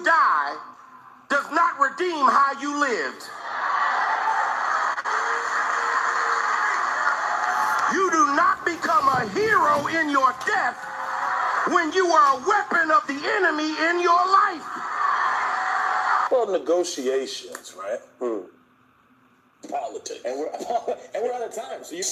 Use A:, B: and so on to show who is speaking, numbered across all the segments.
A: die does not redeem how you lived. You do not become a hero in your death when you are a weapon of the enemy in your life.
B: Well, negotiations, right? Politics. And we're out of time, so you...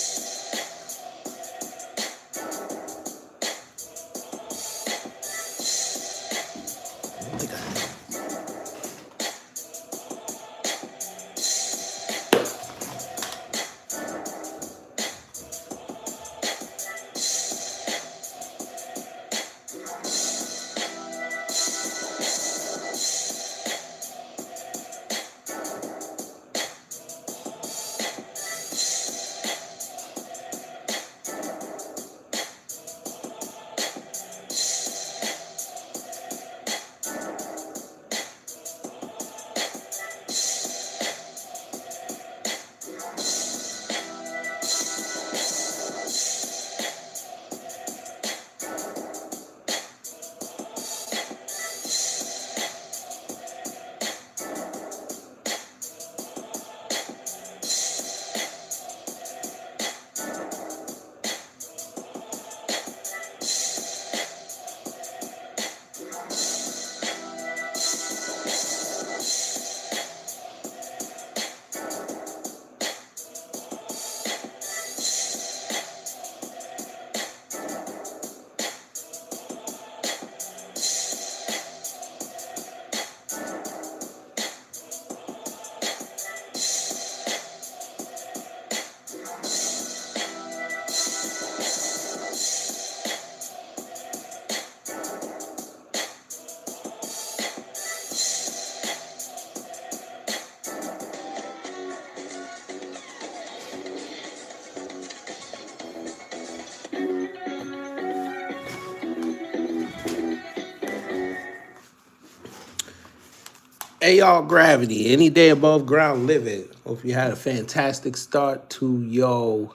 C: Hey y'all, Gravity, any day above ground, live it. Hope you had a fantastic start to your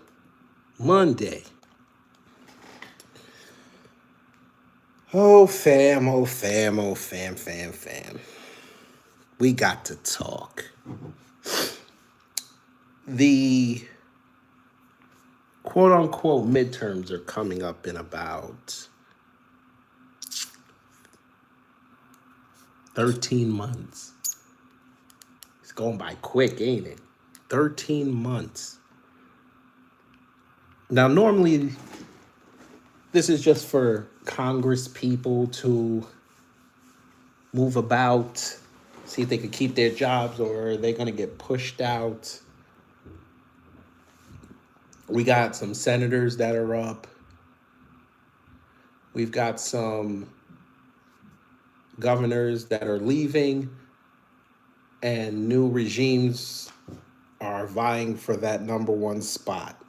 C: Monday. Oh fam, oh fam, oh fam. We got to talk. The quote unquote midterms are coming up in about 13 months. It's going by quick, ain't it? 13 months. Now, normally, this is just for Congress people to move about, see if they can keep their jobs, or are they going to get pushed out. We got some senators that are up. We've got some governors that are leaving, and new regimes are vying for that #1 spot.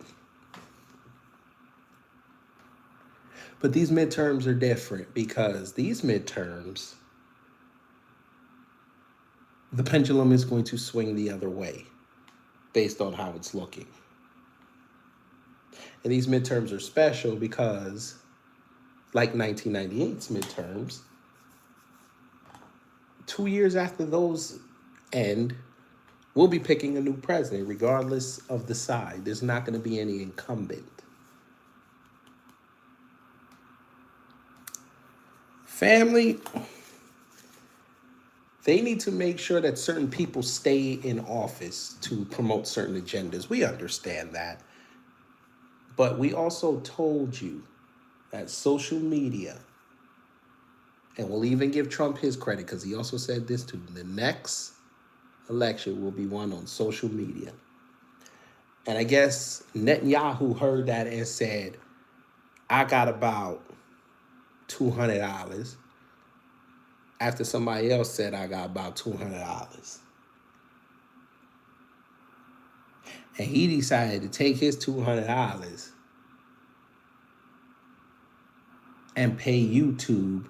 C: But these midterms are different because these midterms, the pendulum is going to swing the other way based on how it's looking. And these midterms are special because, like 1998's midterms, 2 years after those end, we'll be picking a new president, regardless of the side. There's not going to be any incumbent. Family, they need to make sure that certain people stay in office to promote certain agendas. We understand that. But we also told you that social media, and we'll even give Trump his credit because he also said this too, the next election will be won on social media. And I guess Netanyahu heard that and said, I got about $200 after somebody else said I got about $200. And he decided to take his $200 and pay YouTube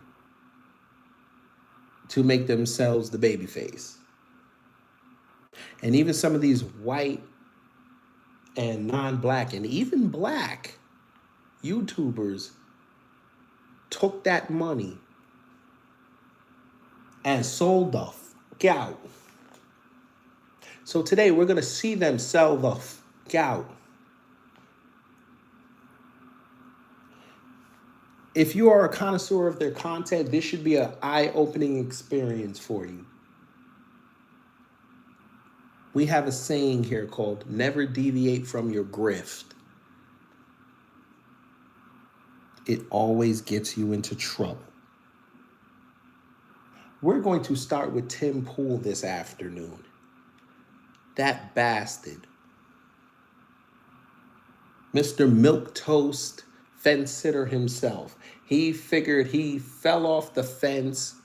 C: to make themselves the baby face. And even some of these white and non-black and even black YouTubers took that money and sold the out. So today we're going to see them sell the out. If you are a connoisseur of their content, this should be an eye-opening experience for you. We have a saying here called never deviate from your grift. It always gets you into trouble. We're going to start with Tim Pool this afternoon. That bastard. Mr. Milquetoast fence sitter himself. He figured he fell off the fence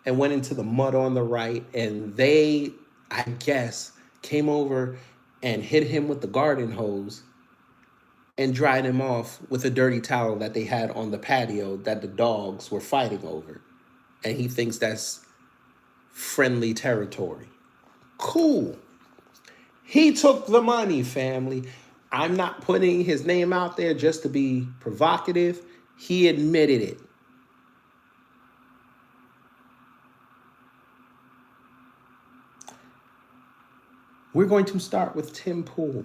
C: and went into the mud on the right, and they, I guess, came over and hit him with the garden hose and dried him off with a dirty towel that they had on the patio that the dogs were fighting over. And he thinks that's friendly territory. Cool. He took the money, family. I'm not putting his name out there just to be provocative. He admitted it. We're going to start with Tim Pool.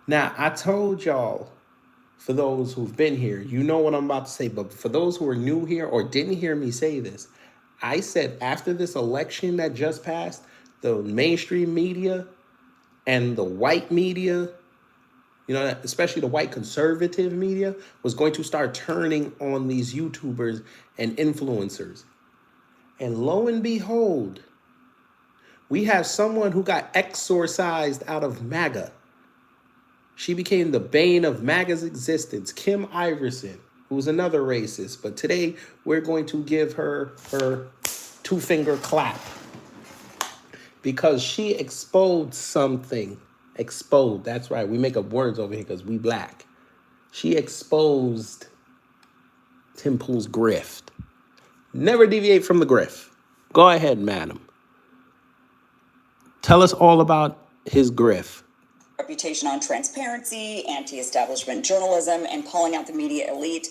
C: Now, I told y'all, for those who've been here, you know what I'm about to say, but for those who are new here or didn't hear me say this, I said after this election that just passed, the mainstream media and the white media, you know, especially the white conservative media, was going to start turning on these YouTubers and influencers. And lo and behold, we have someone who got exorcised out of MAGA. She became the bane of MAGA's existence, Kim Iverson, who's another racist. But today, we're going to give her her two-finger clap because she exposed something. Exposed, that's right. We make up words over here because we black. She exposed Tim Pool's grift. Never deviate from the grift. Go ahead, madam. Tell us all about his grift.
D: Reputation on transparency, anti-establishment journalism, and calling out the media elite,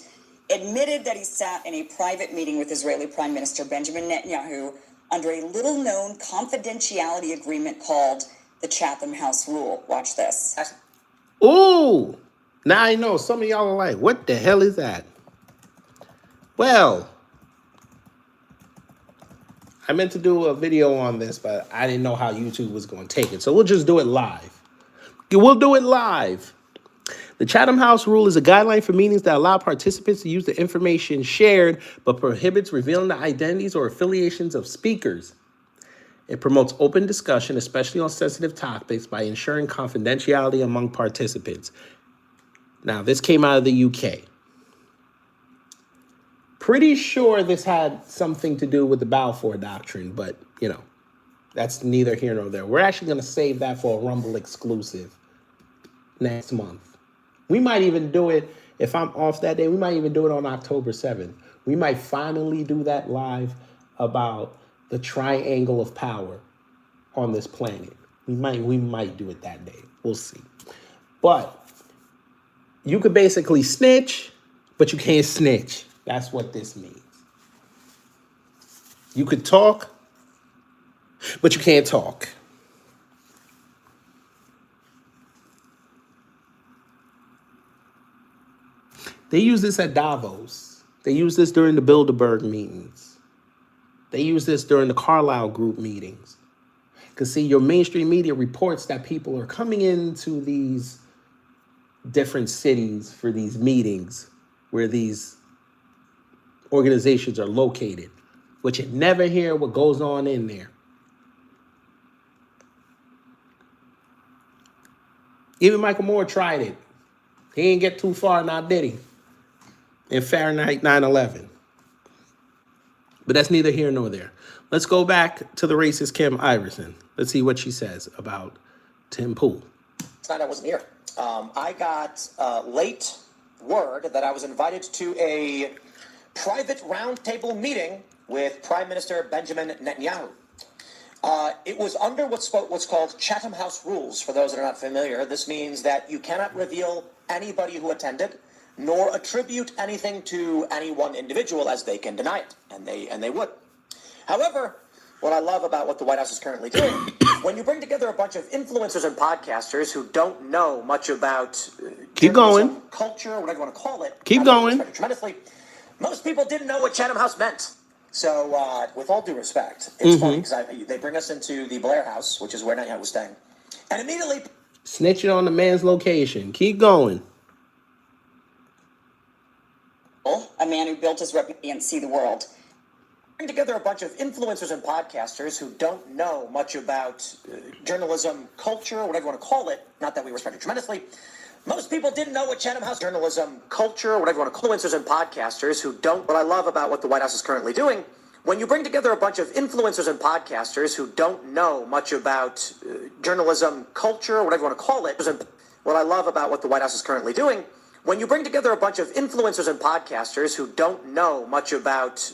D: admitted that he sat in a private meeting with Israeli Prime Minister Benjamin Netanyahu under a little-known confidentiality agreement called the Chatham House Rule. Watch this.
C: Ooh, now I know some of y'all are like, what the hell is that? Well, I meant to do a video on this, but I didn't know how YouTube was going to take it. So we'll just do it live. We'll do it live. The Chatham House Rule is a guideline for meetings that allow participants to use the information shared, but prohibits revealing the identities or affiliations of speakers. It promotes open discussion, especially on sensitive topics, by ensuring confidentiality among participants. Now, this came out of the UK. Pretty sure this had something to do with the Balfour Doctrine, but, you know, that's neither here nor there. We're actually going to save that for a Rumble exclusive next month. We might even do it, if I'm off that day, we might even do it on October 7th. We might finally do that live about the triangle of power on this planet. We might do it that day. We'll see. But you could basically snitch, but you can't snitch. That's what this means. You could talk, but you can't talk. They use this at Davos. They use this during the Bilderberg meetings. They use this during the Carlyle Group meetings. Because, see, your mainstream media reports that people are coming into these different cities for these meetings where these organizations are located, but you never hear what goes on in there. Even Michael Moore tried it. He didn't get too far, now did he? In Fahrenheit 9/11. But that's neither here nor there. Let's go back to the racist Kim Iverson. Let's see what she says about Tim Pool.
E: Tonight I wasn't here. I got late word that I was invited to a private roundtable meeting with Prime Minister Benjamin Netanyahu. It was under what's called Chatham House rules. For those that are not familiar, this means that you cannot reveal anybody who attended. nor attribute anything to any one individual, as they can deny it, and they would. However, what I love about what the White House is currently doing, when you bring together a bunch of influencers and podcasters who don't know much about
C: Keep
E: journalism,
C: going.
E: culture, whatever you want to call it,
C: Keep
E: not that we
C: going.
E: respect it tremendously, most people didn't know what Chatham House meant. So, with all due respect, it's funny because they bring us into the Blair House, which is where Netanyahu was staying, and immediately
C: Snitching on the man's location. Keep going.
D: a man who built his reputation and see the world.
E: Bring together a bunch of influencers and podcasters who don't know much about journalism, culture, whatever you want to call it. Not that we respect it tremendously. Most people didn't know what Chatham House journalism, culture, whatever you want to call influencers and podcasters who don't. What I love about what the White House is currently doing, when you bring together a bunch of influencers and podcasters who don't know much about journalism, culture, whatever you want to call it. What I love about what the White House is currently doing, when you bring together a bunch of influencers and podcasters who don't know much about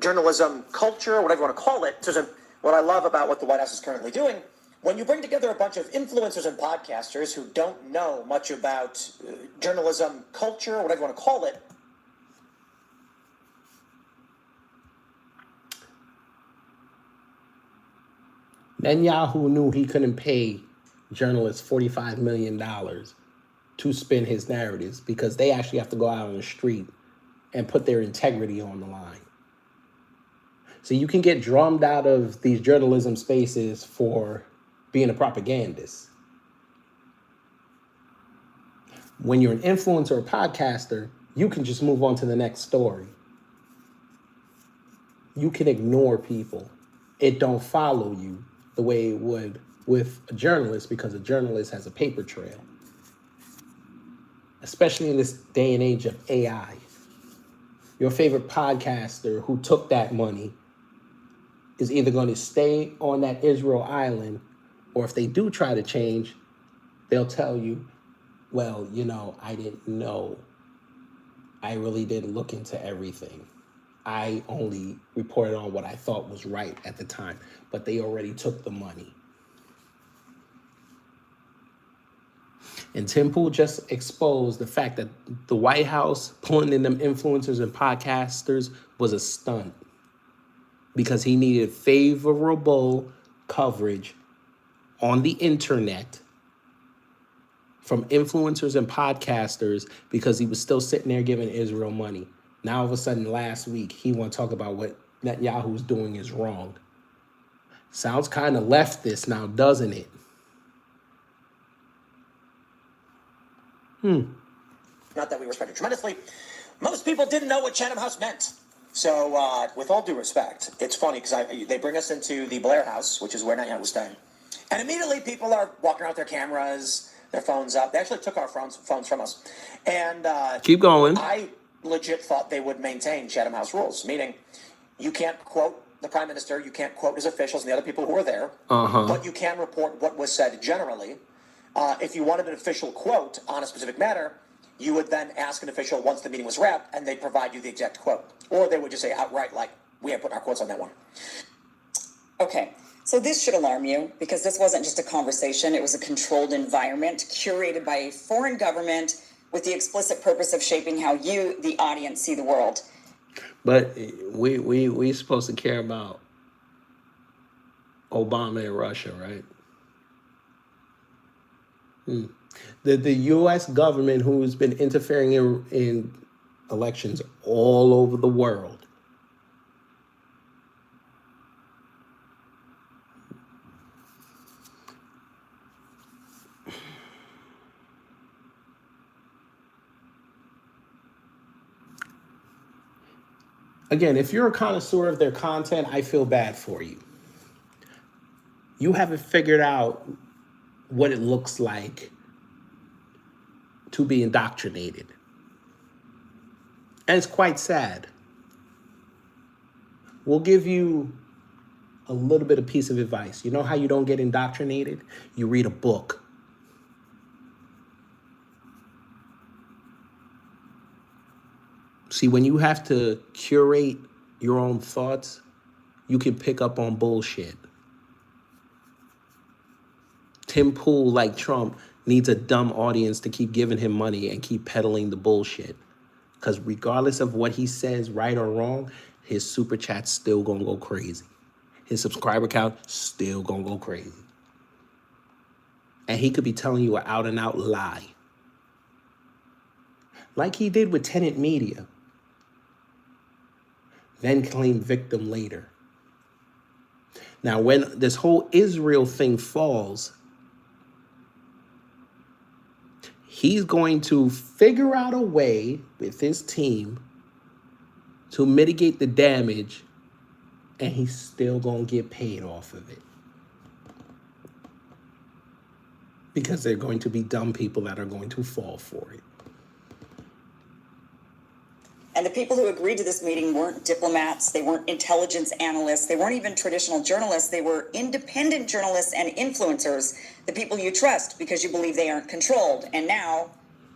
E: journalism, culture, whatever you want to call it. What I love about what the White House is currently doing, when you bring together a bunch of influencers and podcasters who don't know much about journalism, culture, whatever you want to call it.
C: Netanyahu knew he couldn't pay journalists $45 million to spin his narratives because they actually have to go out on the street and put their integrity on the line. So you can get drummed out of these journalism spaces for being a propagandist. When you're an influencer or podcaster, you can just move on to the next story. You can ignore people. It don't follow you the way it would with a journalist, because a journalist has a paper trail. Especially in this day and age of AI. Your favorite podcaster who took that money is either going to stay on that Israel island, or if they do try to change, they'll tell you, well, you know, I didn't know. I really didn't look into everything. I only reported on what I thought was right at the time, but they already took the money. And Tim Pool just exposed the fact that the White House pulling in them influencers and podcasters was a stunt because he needed favorable coverage on the internet from influencers and podcasters because he was still sitting there giving Israel money. Now, all of a sudden, last week, he want to talk about what Netanyahu's doing is wrong. Sounds kind of leftist now, doesn't it?
E: Not that we respect it tremendously. Most people didn't know what Chatham House meant. So, with all due respect, it's funny because they bring us into the Blair House, which is where Netanyahu was staying. And immediately people are walking around with their cameras, their phones up. They actually took our phones from us. And
C: keep going.
E: I legit thought they would maintain Chatham House rules, meaning you can't quote the prime minister, you can't quote his officials and the other people who were there, but you can report what was said generally. If you wanted an official quote on a specific matter, you would then ask an official once the meeting was wrapped, and they'd provide you the exact quote. Or they would just say outright, like, we ain't putting our quotes on that one.
D: Okay, so this should alarm you because this wasn't just a conversation. It was a controlled environment curated by a foreign government with the explicit purpose of shaping how you, the audience, see the world.
C: But we supposed to care about Obama and Russia, right? The U.S. government, who's been interfering in elections all over the world, again, if you're a connoisseur of their content, I feel bad for you. You haven't figured out what it looks like to be indoctrinated. And it's quite sad. We'll give you a little bit of piece of advice. You know how you don't get indoctrinated? You read a book. See, when you have to curate your own thoughts, you can pick up on bullshit. Tim Pool, like Trump, needs a dumb audience to keep giving him money and keep peddling the bullshit. Because regardless of what he says, right or wrong, his super chat's still gonna go crazy. His subscriber count still gonna go crazy. And he could be telling you an out and out lie. Like he did with Tenant Media. Then claim victim later. Now, when this whole Israel thing falls, he's going to figure out a way with his team to mitigate the damage, and he's still going to get paid off of it. Because they're going to be dumb people that are going to fall for it.
D: And the people who agreed to this meeting weren't diplomats, they weren't intelligence analysts, they weren't even traditional journalists, they were independent journalists and influencers, the people you trust because you believe they aren't controlled. And now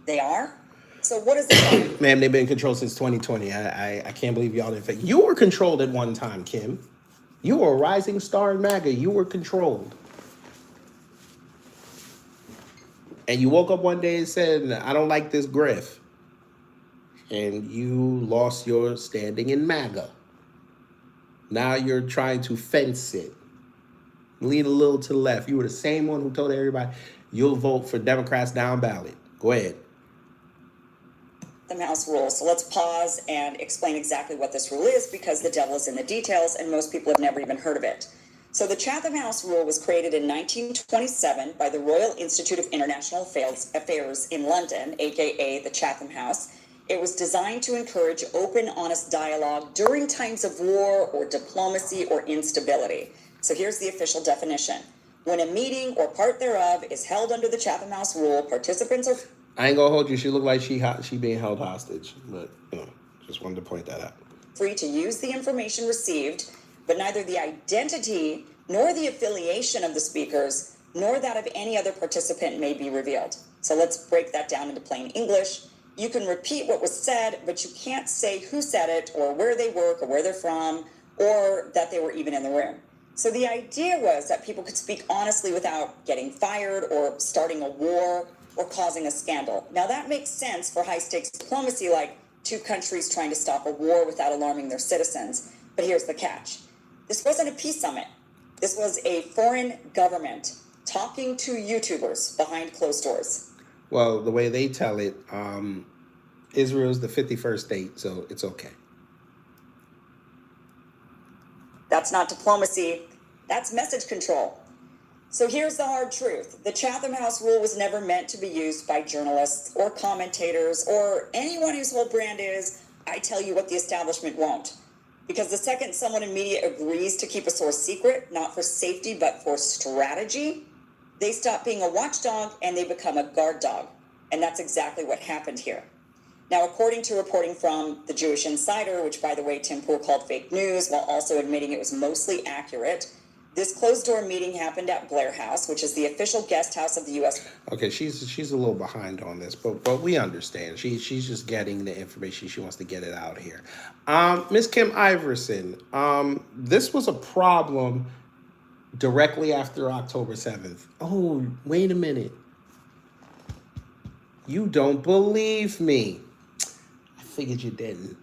D: they are? So what is this?
C: Ma'am, they've been controlled since 2020. I can't believe y'all didn't think. You were controlled at one time, Kim. You were a rising star in MAGA. You were controlled. And you woke up one day and said, I don't like this grift. And you lost your standing in MAGA. Now you're trying to fence it. Lean a little to the left. You were the same one who told everybody you'll vote for Democrats down ballot. Go ahead.
D: The House rule. So let's pause and explain exactly what this rule is, because the devil is in the details and most people have never even heard of it. So the Chatham House rule was created in 1927 by the Royal Institute of International Affairs in London, aka the Chatham House. It was designed to encourage open, honest dialogue during times of war or diplomacy or instability. So here's the official definition. When a meeting or part thereof is held under the Chatham House rule, participants are...
C: I ain't gonna hold you. She looked like she being held hostage, but just wanted to point that out.
D: Free to use the information received, but neither the identity nor the affiliation of the speakers nor that of any other participant may be revealed. So let's break that down into plain English. You can repeat what was said, but you can't say who said it or where they work or where they're from or that they were even in the room. So the idea was that people could speak honestly without getting fired or starting a war or causing a scandal. Now that makes sense for high-stakes diplomacy, like two countries trying to stop a war without alarming their citizens. But here's the catch. This wasn't a peace summit. This was a foreign government talking to YouTubers behind closed doors.
C: Well, the way they tell it, Israel's the 51st state, so it's okay.
D: That's not diplomacy. That's message control. So here's the hard truth. The Chatham House rule was never meant to be used by journalists or commentators or anyone whose whole brand is, I tell you what the establishment won't. Because the second someone in media agrees to keep a source secret, not for safety, but for strategy, they stop being a watchdog and they become a guard dog. And that's exactly what happened here. Now, according to reporting from the Jewish Insider, which, by the way, Tim Pool called fake news while also admitting it was mostly accurate, this closed-door meeting happened at Blair House, which is the official guest house of the U.S.
C: Okay, she's a little behind on this, but we understand. She's just getting the information. She wants to get it out here. Miss Kim Iverson, this was a problem directly after October 7th. Oh, wait a minute. You don't believe me. I figured you didn't.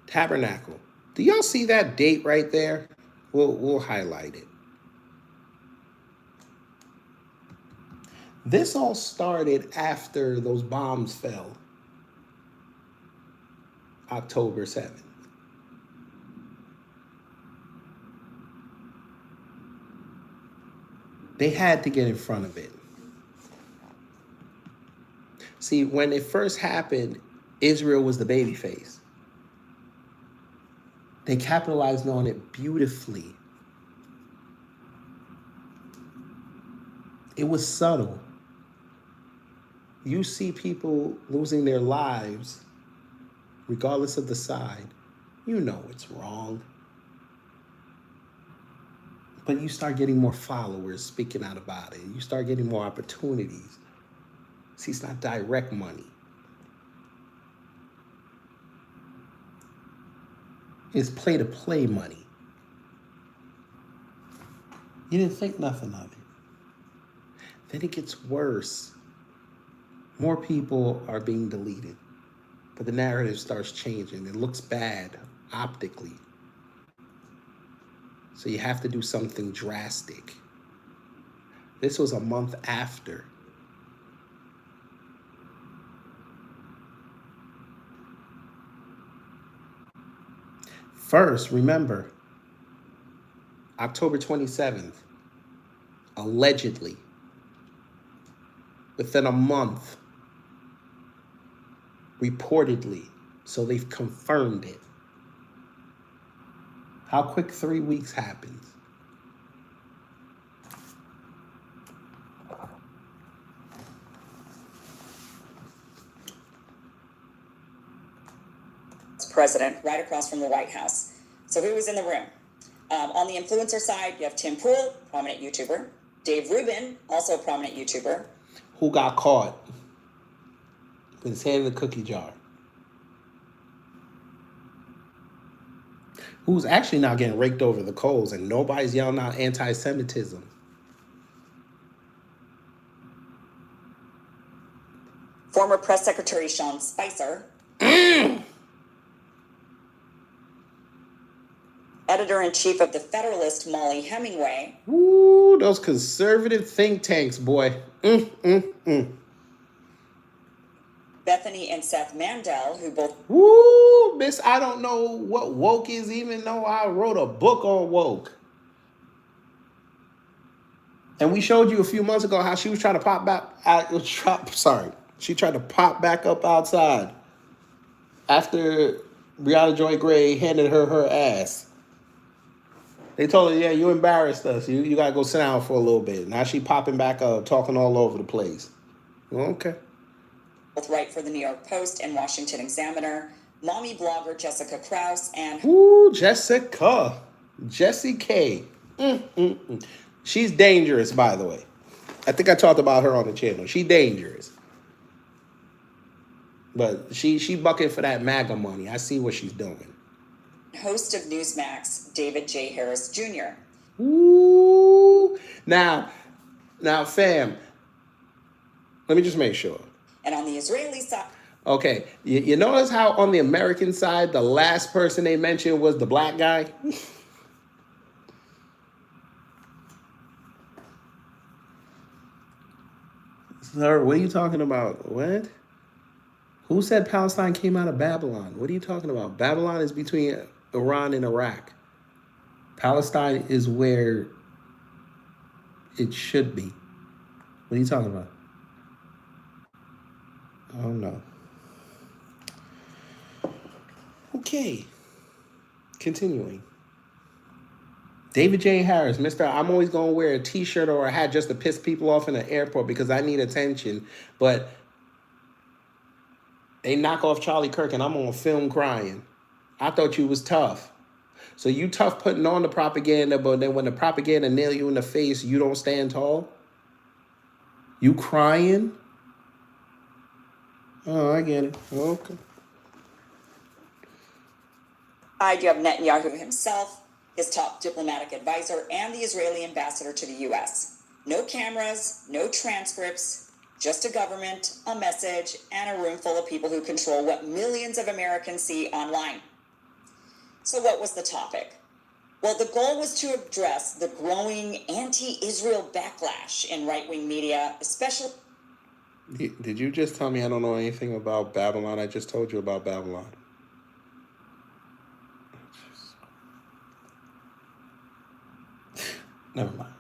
C: Tabernacle. Do y'all see that date right there? We'll highlight it. This all started after those bombs fell. October 7th. They had to get in front of it. See, when it first happened, Israel was the babyface. They capitalized on it beautifully. It was subtle. You see people losing their lives, regardless of the side. You know it's wrong. But you start getting more followers speaking out about it. You start getting more opportunities. See, it's not direct money. It's play-to-play money. You didn't think nothing of it. Then it gets worse. More people are being deleted. But the narrative starts changing. It looks bad optically. So you have to do something drastic. This was a month after. First, remember, October 27th, allegedly, within a month, reportedly, so they've confirmed it. How quick 3 weeks happens?
D: President right across from the White House. So who was in the room? On the influencer side, you have Tim Pool, prominent YouTuber. Dave Rubin, also a prominent YouTuber.
C: Who got caught with his hand in the cookie jar. Who's actually now getting raked over the coals and nobody's yelling out anti-Semitism.
D: Former Press Secretary Sean Spicer. Editor-in-Chief of The Federalist, Molly Hemingway.
C: Ooh, those conservative think tanks, boy.
D: Bethany and Seth Mandel, who both...
C: Woo, miss, I don't know what woke is, even though I wrote a book on woke. And we showed you a few months ago how she was trying to pop back... She tried to pop back up outside after Brianna Joy Gray handed her ass. They told her, yeah, you embarrassed us. You got to go sit down for a little bit. Now she popping back up, talking all over the place. Okay.
D: Both write for the New York Post and Washington Examiner. Mommy blogger Jessica Krause and...
C: Ooh, Jessica. Jessie K. She's dangerous, by the way. I think I talked about her on the channel. She's dangerous. But she bucking for that MAGA money. I see what she's doing.
D: Host of Newsmax, David J. Harris Jr.
C: Ooh. Now, fam, let me just make sure.
D: And on the Israeli side...
C: Okay, you notice how on the American side, the last person they mentioned was the black guy? Sir, what are you talking about? What? Who said Palestine came out of Babylon? What are you talking about? Babylon is between Iran and Iraq. Palestine is where it should be. What are you talking about? Oh, no. Okay. Continuing. David J. Harris, Mr. I'm always going to wear a t-shirt or a hat just to piss people off in the airport because I need attention. But they knock off Charlie Kirk and I'm on film crying. I thought you was tough. So you tough putting on the propaganda, but then when the propaganda nail you in the face, you don't stand tall? You crying? Oh, I get it. Okay.
D: You have Netanyahu himself, his top diplomatic advisor, and the Israeli ambassador to the U.S. No cameras, no transcripts, just a government, a message, and a room full of people who control what millions of Americans see online. So what was the topic? Well, the goal was to address the growing anti-Israel backlash in right-wing media, especially...
C: Did you just tell me I don't know anything about Babylon? I just told you about Babylon. Never mind.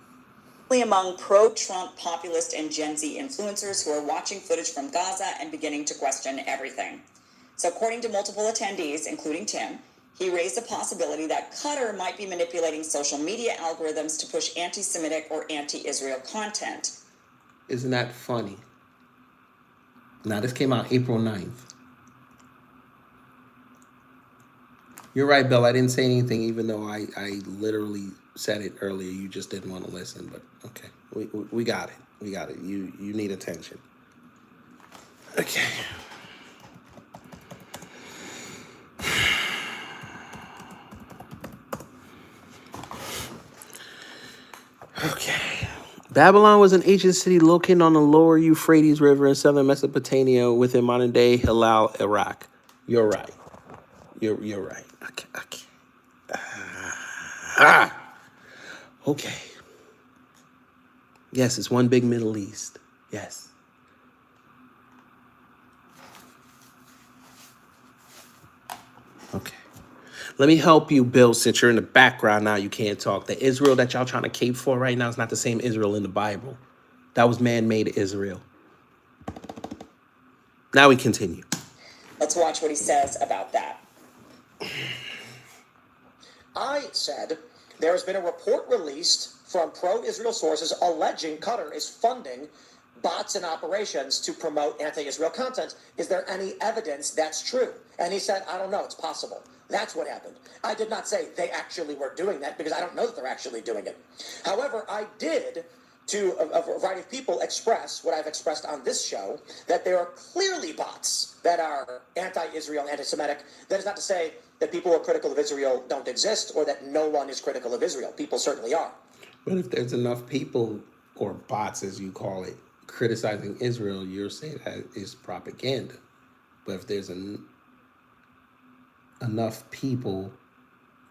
D: Among pro-Trump populist and Gen Z influencers who are watching footage from Gaza and beginning to question everything. So according to multiple attendees, including Tim, he raised the possibility that Qatar might be manipulating social media algorithms to push anti-Semitic or anti-Israel content.
C: Isn't that funny? Now, this came out April 9th. You're right, Bill. I didn't say anything, even though I literally said it earlier. You just didn't want to listen, but okay. We got it. We got it. You need attention. Okay. Okay. Babylon was an ancient city located on the lower Euphrates River in southern Mesopotamia within modern-day Hilal, Iraq. You're right. You're right. Okay. Okay. Yes, it's one big Middle East. Yes. Okay. Let me help you, Bill, since you're in the background now, you can't talk. The Israel that y'all trying to cape for right now is not the same Israel in the Bible. That was man-made Israel. Now we continue.
D: Let's watch what he says about that.
E: I said there has been a report released from pro-Israel sources alleging Qatar is funding bots and operations to promote anti-Israel content. Is there any evidence that's true? And he said, I don't know, it's possible. That's what happened. I did not say they actually were doing that because I don't know that they're actually doing it. However, I did, to a variety of people, express what I've expressed on this show, that there are clearly bots that are anti-Israel, anti-Semitic. That is not to say that people who are critical of Israel don't exist or that no one is critical of Israel. People certainly are.
C: But if there's enough people, or bots as you call it, criticizing Israel, you're saying that is propaganda. But if there's enough people,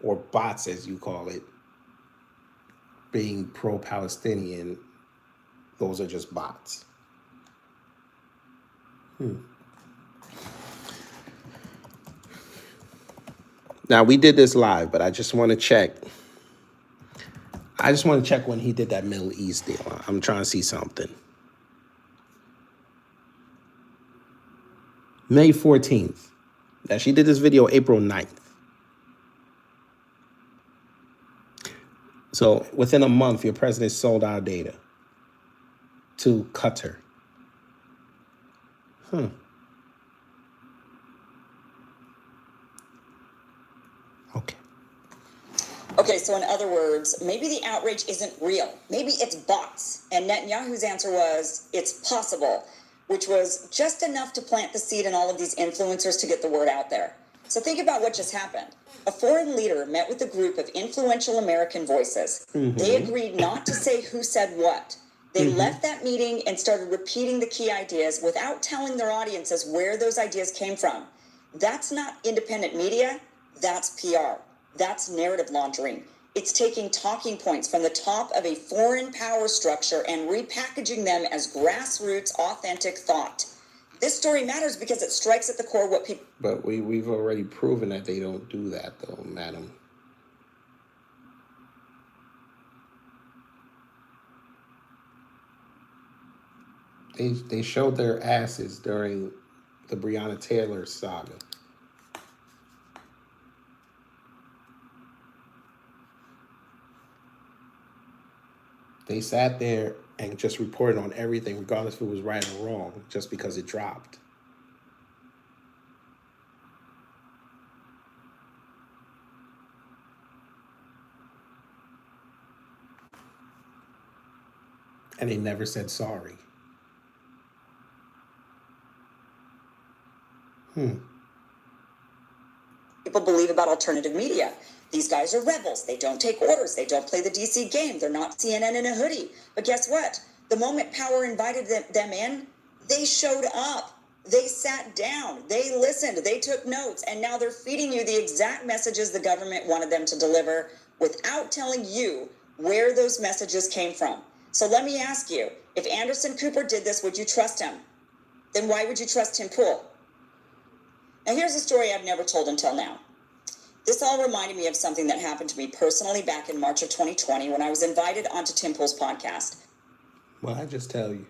C: or bots as you call it, being pro-Palestinian, those are just bots. Now, we did this live, but I just want to check. I just want to check when he did that Middle East deal. I'm trying to see something. May 14th. Now, she did this video April 9th. So within a month, your president sold our data to Qatar. Okay.
D: Okay, so in other words, maybe the outrage isn't real. Maybe it's bots. And Netanyahu's answer was, it's possible, which was just enough to plant the seed in all of these influencers to get the word out there. So think about what just happened. A foreign leader met with a group of influential American voices. They agreed not to say who said what. They left that meeting and started repeating the key ideas without telling their audiences where those ideas came from. That's not independent media, that's PR. That's narrative laundering. It's taking talking points from the top of a foreign power structure and repackaging them as grassroots, authentic thought. This story matters because it strikes at the core what people...
C: But we've already proven that they don't do that, though, madam. They showed their asses during the Breonna Taylor saga. They sat there and just reported on everything, regardless if it was right or wrong, just because it dropped. And they never said sorry.
D: People believe about alternative media. These guys are rebels. They don't take orders. They don't play the DC game. They're not CNN in a hoodie. But guess what? The moment power invited them in, they showed up. They sat down. They listened. They took notes. And now they're feeding you the exact messages the government wanted them to deliver without telling you where those messages came from. So let me ask you, if Anderson Cooper did this, would you trust him? Then why would you trust Tim Pool? Now, here's a story I've never told until now. This all reminded me of something that happened to me personally back in March of 2020 when I was invited onto Tim Pool's podcast.
C: Well, I just tell you.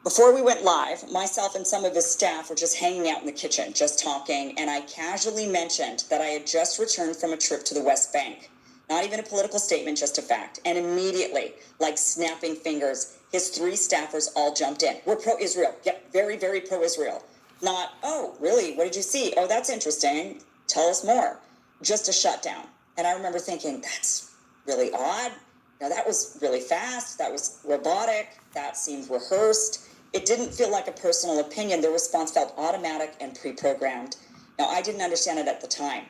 D: Before we went live, myself and some of his staff were just hanging out in the kitchen, just talking, and I casually mentioned that I had just returned from a trip to the West Bank. Not even a political statement, just a fact. And immediately, like snapping fingers, his 3 staffers all jumped in. We're pro-Israel. Yep, very, very pro-Israel. Not, oh, really? What did you see? Oh, that's interesting. Tell us more. Just a shutdown. And I remember thinking, that's really odd. Now, that was really fast. That was robotic. That seemed rehearsed. It didn't feel like a personal opinion. The response felt automatic and pre-programmed. Now, I didn't understand it at the time.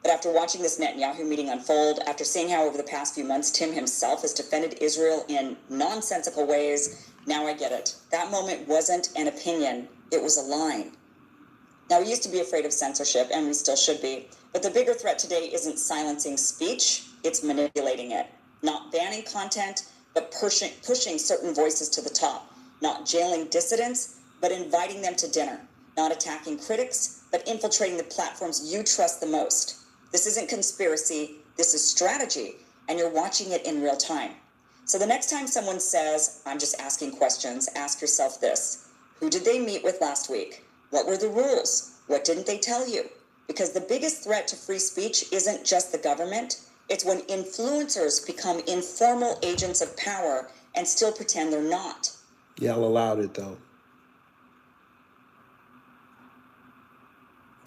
D: But after watching this Netanyahu meeting unfold, after seeing how over the past few months Tim himself has defended Israel in nonsensical ways, now I get it. That moment wasn't an opinion, it was a line. Now, we used to be afraid of censorship, and we still should be, but the bigger threat today isn't silencing speech, it's manipulating it. Not banning content, but pushing certain voices to the top. Not jailing dissidents, but inviting them to dinner. Not attacking critics, but infiltrating the platforms you trust the most. This isn't conspiracy, this is strategy, and you're watching it in real time. So the next time someone says, I'm just asking questions, ask yourself this. Who did they meet with last week? What were the rules? What didn't they tell you? Because the biggest threat to free speech isn't just the government, it's when influencers become informal agents of power and still pretend they're not.
C: Y'all allowed it though.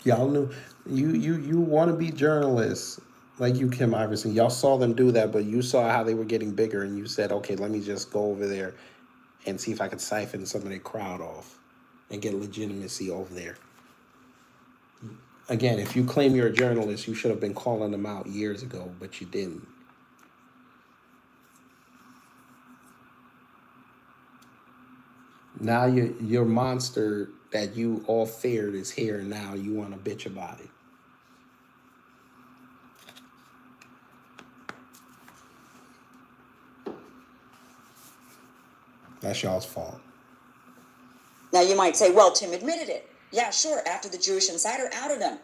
C: Y'all knew you want to be journalists like you, Kim Iverson. Y'all saw them do that, but you saw how they were getting bigger, and you said, "Okay, let me just go over there and see if I could siphon some of their crowd off and get legitimacy over there." Again, if you claim you're a journalist, you should have been calling them out years ago, but you didn't. Now your monster that you all feared is here, and now you want to bitch about it. That's y'all's fault.
D: Now you might say, well, Tim admitted it. Yeah, sure, after the Jewish Insider outed him.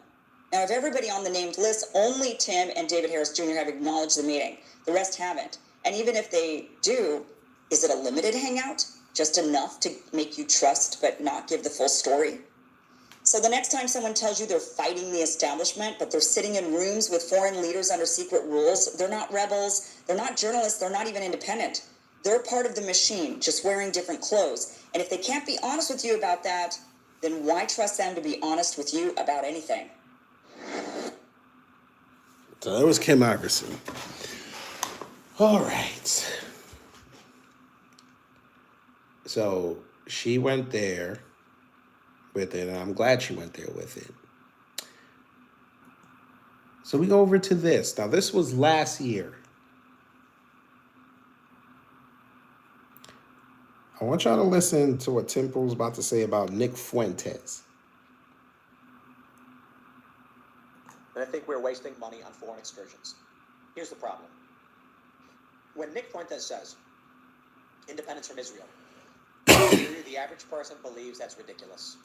D: Now, if everybody on the named list, only Tim and David Harris Jr. have acknowledged the meeting. The rest haven't. And even if they do, is it a limited hangout? Just enough to make you trust but not give the full story? So the next time someone tells you they're fighting the establishment, but they're sitting in rooms with foreign leaders under secret rules, they're not rebels, they're not journalists, they're not even independent. They're part of the machine, just wearing different clothes. And if they can't be honest with you about that, then why trust them to be honest with you about anything?
C: So that was Kim Iverson. All right. So she went there with it, and I'm glad she went there with it. So we go over to this. Now, this was last year. I want y'all to listen to what Tim Pool's about to say about Nick Fuentes.
E: And I think we're wasting money on foreign excursions. Here's the problem. When Nick Fuentes says independence from Israel, the average person believes that's ridiculous.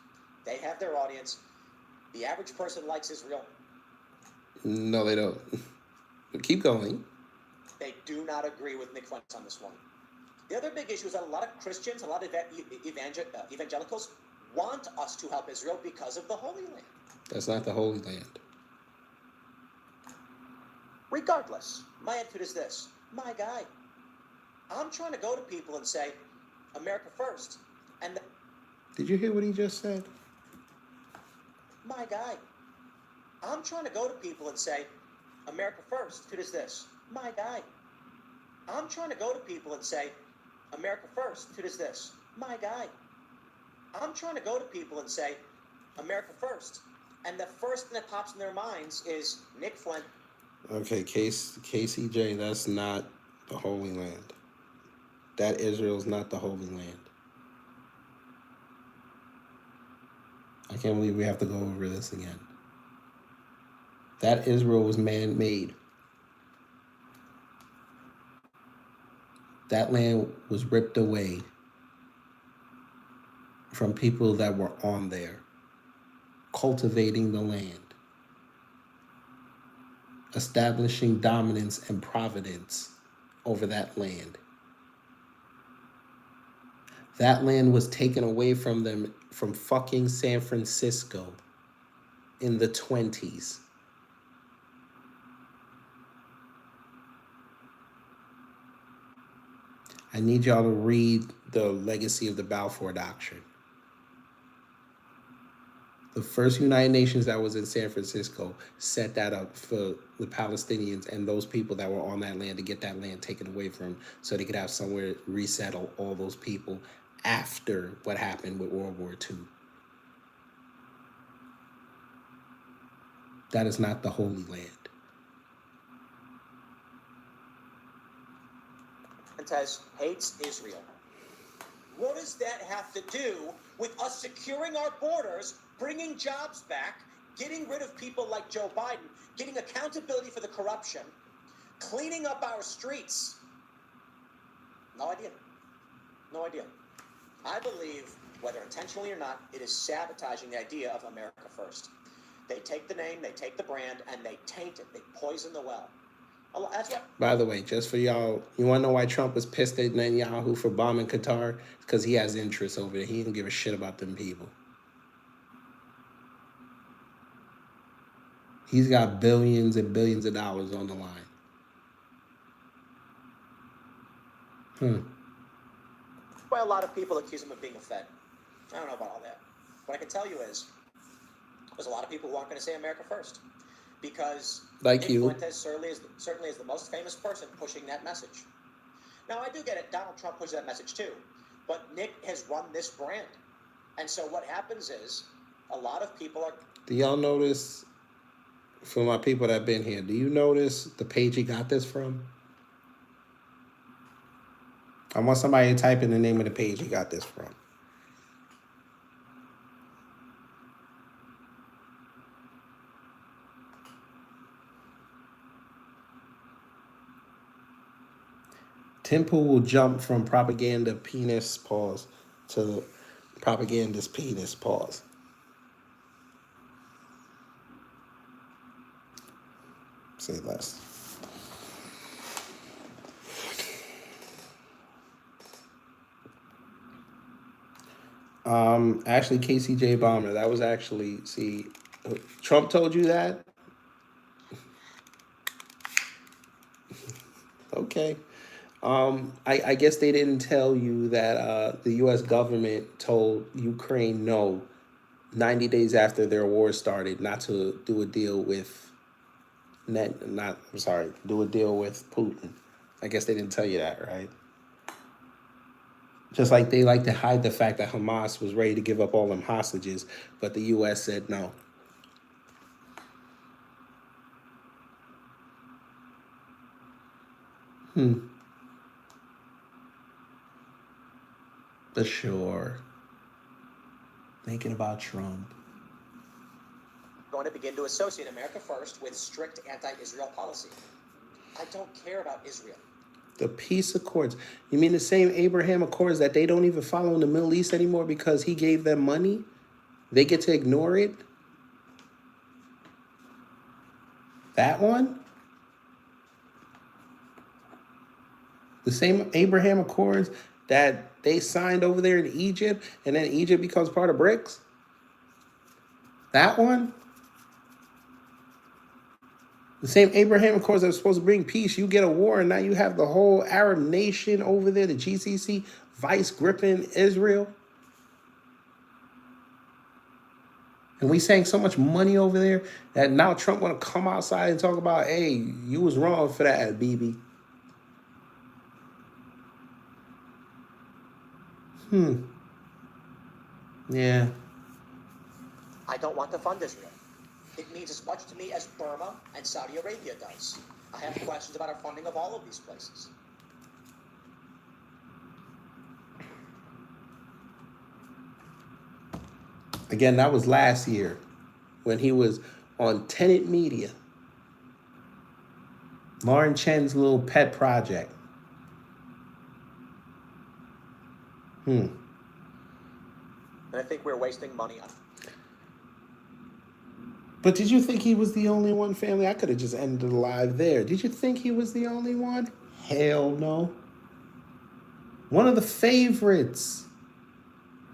E: They have their audience. The average person likes Israel.
C: No, they don't. But keep going.
E: They do not agree with Nick Fuentes on this one. The other big issue is that a lot of Christians, a lot of evangelicals want us to help Israel because of the Holy Land.
C: That's not the Holy Land.
E: Regardless, my attitude is this. My guy, I'm trying to go to people and say, America first. And
C: Did you hear what he just said?
E: my guy, I'm trying to go to people and say, America first. It is this. My guy, I'm trying to go to people and say, America first. It is this. My guy, I'm trying to go to people and say, America first. And the first thing that pops in their minds is Nick Flint. Okay,
C: KCJ, that's not the Holy Land. That Israel's not the Holy Land. I can't believe we have to go over this again. That Israel was man-made. That land was ripped away from people that were on there, cultivating the land, establishing dominance and providence over that land. That land was taken away from them from fucking San Francisco in the 20s. I need y'all to read The Legacy of the Balfour Doctrine. The first United Nations that was in San Francisco set that up for the Palestinians and those people that were on that land to get that land taken away from them so they could have somewhere to resettle all those people after what happened with World War II. That is not the Holy Land.
E: Fuentes hates Israel. What does that have to do with us securing our borders, bringing jobs back, getting rid of people like Joe Biden, getting accountability for the corruption, cleaning up our streets? No idea. No idea. I believe, whether intentionally or not, it is sabotaging the idea of America first. They take the name, they take the brand, and they taint it. They poison the well. That's what.
C: By the way, just for y'all, you want to know why Trump was pissed at Netanyahu for bombing Qatar? Because he has interests over there. He don't give a shit about them people. He's got billions and billions of dollars on the line.
E: Why a lot of people accuse him of being a Fed. I don't know about all that. What I can tell you is, there's a lot of people who aren't going to say America first, because
C: Like
E: Nick
C: you.
E: Fuentes certainly is the most famous person pushing that message. Now, I do get it. Donald Trump pushes that message too, but Nick has run this brand, and so what happens is a lot of people are.
C: Do y'all notice, for my people that have been here, do you notice the page he got this from? I want somebody to type in the name of the page he got this from. Temple will jump from propaganda penis pause to propagandist penis pause. Say less. Actually, KCJ Bomber. That was actually, see, Trump told you that? Okay. I guess they didn't tell you that the U.S. government told Ukraine no 90 days after their war started not to do a deal with do a deal with Putin. I guess they didn't tell you that, right? Just like they like to hide the fact that Hamas was ready to give up all them hostages, but the U.S. said no. But sure. Thinking about Trump.
E: Going to begin to associate America first with strict anti-Israel policy. I don't care about Israel.
C: The peace accords. You mean the same Abraham Accords that they don't even follow in the Middle East anymore because he gave them money? They get to ignore it? That one? The same Abraham Accords that they signed over there in Egypt, and then Egypt becomes part of BRICS? That one? The same Abraham Accords that was supposed to bring peace, you get a war, and now you have the whole Arab nation over there, the GCC, vice gripping Israel. And we sank so much money over there that now Trump want to come outside and talk about, hey, you was wrong for that, BB. Yeah.
E: I don't want to fund Israel. It means as much to me as Burma and Saudi Arabia does. I have questions about our funding of all of these places.
C: Again, that was last year when he was on Tenet Media. Lauren Chen's little pet project.
E: And I think we're wasting money on it.
C: But did you think he was the only one, family? I could have just ended the live there. Did you think he was the only one? Hell no. One of the favorites.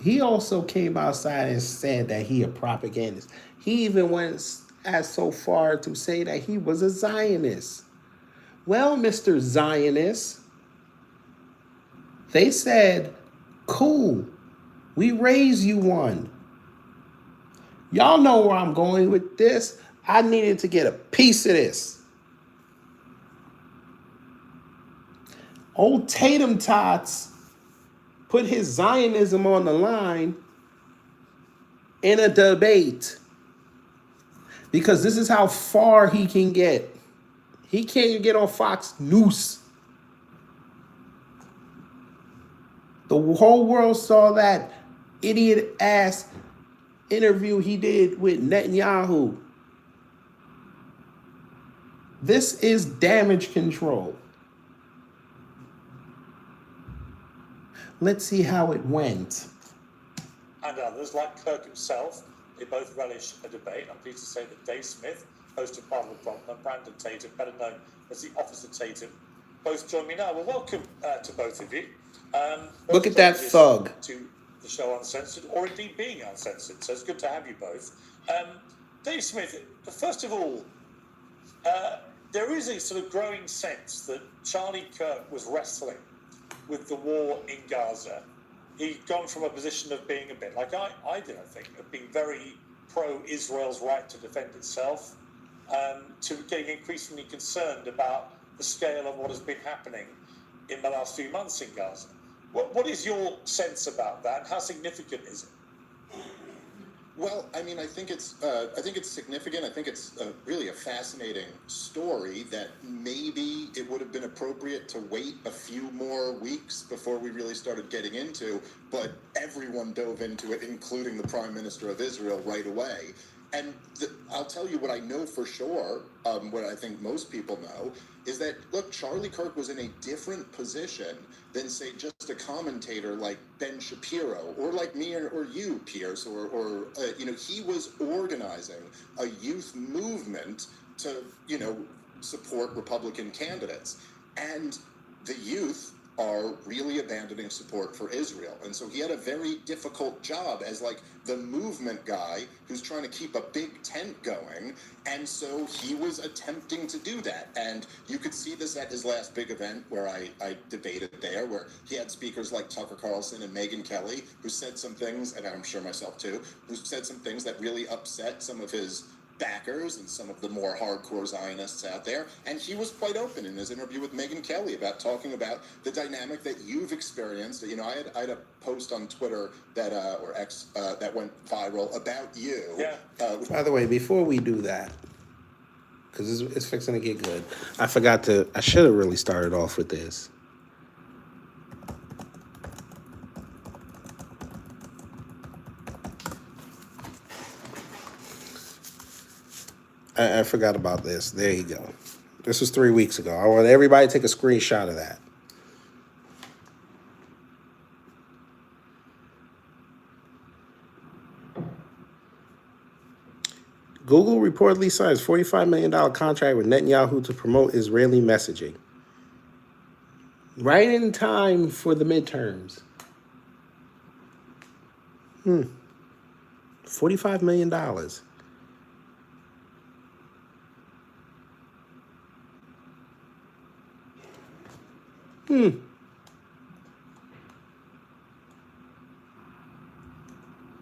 C: He also came outside and said that he a propagandist. He even went as so far to say that he was a Zionist. Well, Mr. Zionist, they said, cool, we raise you one. Y'all know where I'm going with this. I needed to get a piece of this. Old Tatum Tots put his Zionism on the line in a debate because this is how far he can get. He can't even get on Fox News. The whole world saw that idiot ass interview he did with Netanyahu. This is damage control. Let's see how it went.
F: And others, like Kirk himself, they both relish a debate. I'm pleased to say that Dave Smith, host of Part of the Problem, and Brandon Tatum, better known as the Officer Tatum, both join me now. Well, welcome to both of you.
C: Look at that thug.
F: To the show Uncensored, or indeed being uncensored. So it's good to have you both. Dave Smith, first of all, there is a sort of growing sense that Charlie Kirk was wrestling with the war in Gaza. He'd gone from a position of being a bit like I did, I think, of being very pro-Israel's right to defend itself, to getting increasingly concerned about the scale of what has been happening in the last few months in Gaza. What is your sense about that? How significant is it?
G: Well, I mean, I think it's significant. I think it's really a fascinating story that maybe it would have been appropriate to wait a few more weeks before we really started getting into, but everyone dove into it, including the Prime Minister of Israel, right away. And I'll tell you what I know for sure, what I think most people know, is that, look, Charlie Kirk was in a different position than, say, just a commentator like Ben Shapiro, or like me or you, Pierce, or he was organizing a youth movement to, support Republican candidates. And the youth are really abandoning support for Israel. And so he had a very difficult job as like the movement guy who's trying to keep a big tent going. And so he was attempting to do that. And you could see this at his last big event where I debated there, where he had speakers like Tucker Carlson and Megyn Kelly, who said some things, and I'm sure myself too, who said some things that really upset some of his backers and some of the more hardcore Zionists out there. And he was quite open in his interview with Megyn Kelly about talking about the dynamic that you've experienced. I had a post on Twitter that or X that went viral about you.
F: Yeah.
C: By the way, before we do that, because it's fixing to get good, I should have really started off with this. I forgot about this. There you go. This was 3 weeks ago. I want everybody to take a screenshot of that. Google reportedly signs $45 million contract with Netanyahu to promote Israeli messaging. Right in time for the midterms. $45 million.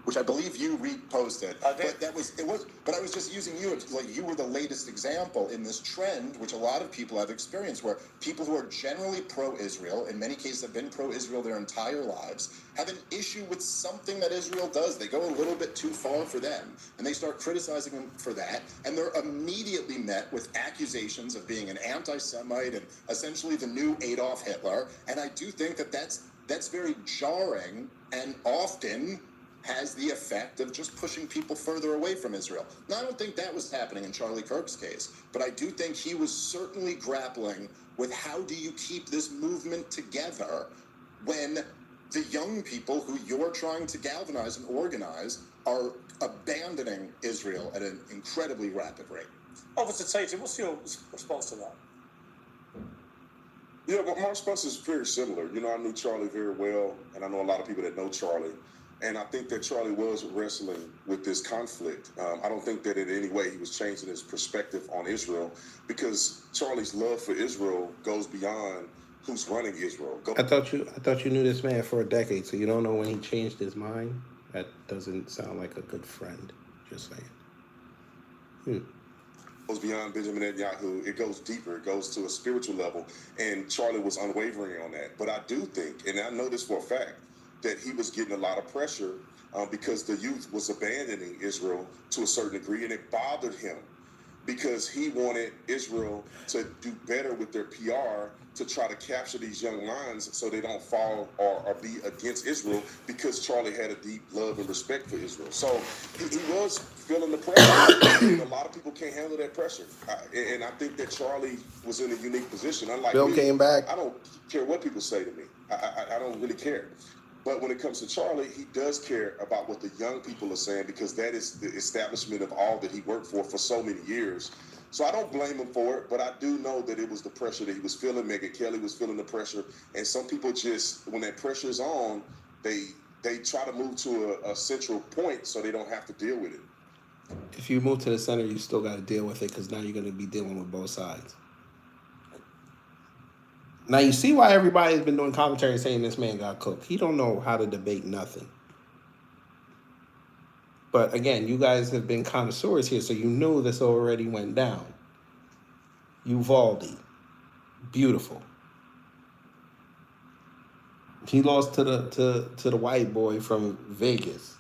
G: Which I believe you reposted.
F: I did.
G: But I was just using you as like you were the latest example in this trend, which a lot of people have experienced, where people who are generally pro-Israel, in many cases have been pro-Israel their entire lives, have an issue with something that Israel does. They go a little bit too far for them, and they start criticizing them for that, and they're immediately met with accusations of being an anti-Semite and essentially the new Adolf Hitler. And I do think that that's very jarring and often has the effect of just pushing people further away from Israel. Now, I don't think that was happening in Charlie Kirk's case, but I do think he was certainly grappling with how do you keep this movement together when the young people who you're trying to galvanize and organize are abandoning Israel at an incredibly rapid rate.
F: Officer Tatum, what's your response to that?
B: Yeah, but my response is very similar. I knew Charlie very well, and I know a lot of people that know Charlie. And I think that Charlie was wrestling with this conflict. I don't think that in any way he was changing his perspective on Israel, because Charlie's love for Israel goes beyond who's running Israel.
C: I thought you knew this man for a decade, so you don't know when he changed his mind? That doesn't sound like a good friend. Just saying.
B: Goes beyond Benjamin Netanyahu. It goes deeper. It goes to a spiritual level. And Charlie was unwavering on that. But I do think, and I know this for a fact, that he was getting a lot of pressure because the youth was abandoning Israel to a certain degree, and it bothered him because he wanted Israel to do better with their PR to try to capture these young minds so they don't fall or be against Israel, because Charlie had a deep love and respect for Israel. So he was feeling the pressure, and a lot of people can't handle that pressure. And I think that Charlie was in a unique position. Unlike
C: Bill
B: me,
C: came back.
B: I don't care what people say to me. I don't really care. But when it comes to Charlie, he does care about what the young people are saying, because that is the establishment of all that he worked for so many years. So I don't blame him for it, but I do know that it was the pressure that he was feeling. Megyn Kelly was feeling the pressure. And some people just, when that pressure is on, they try to move to a central point so they don't have to deal with it.
C: If you move to the center, you still got to deal with it, because now you're going to be dealing with both sides. Now you see why everybody's been doing commentary saying this man got cooked. He don't know how to debate nothing. But again, you guys have been connoisseurs here, so you knew this already went down. Uvalde, beautiful. He lost to the white boy from Vegas.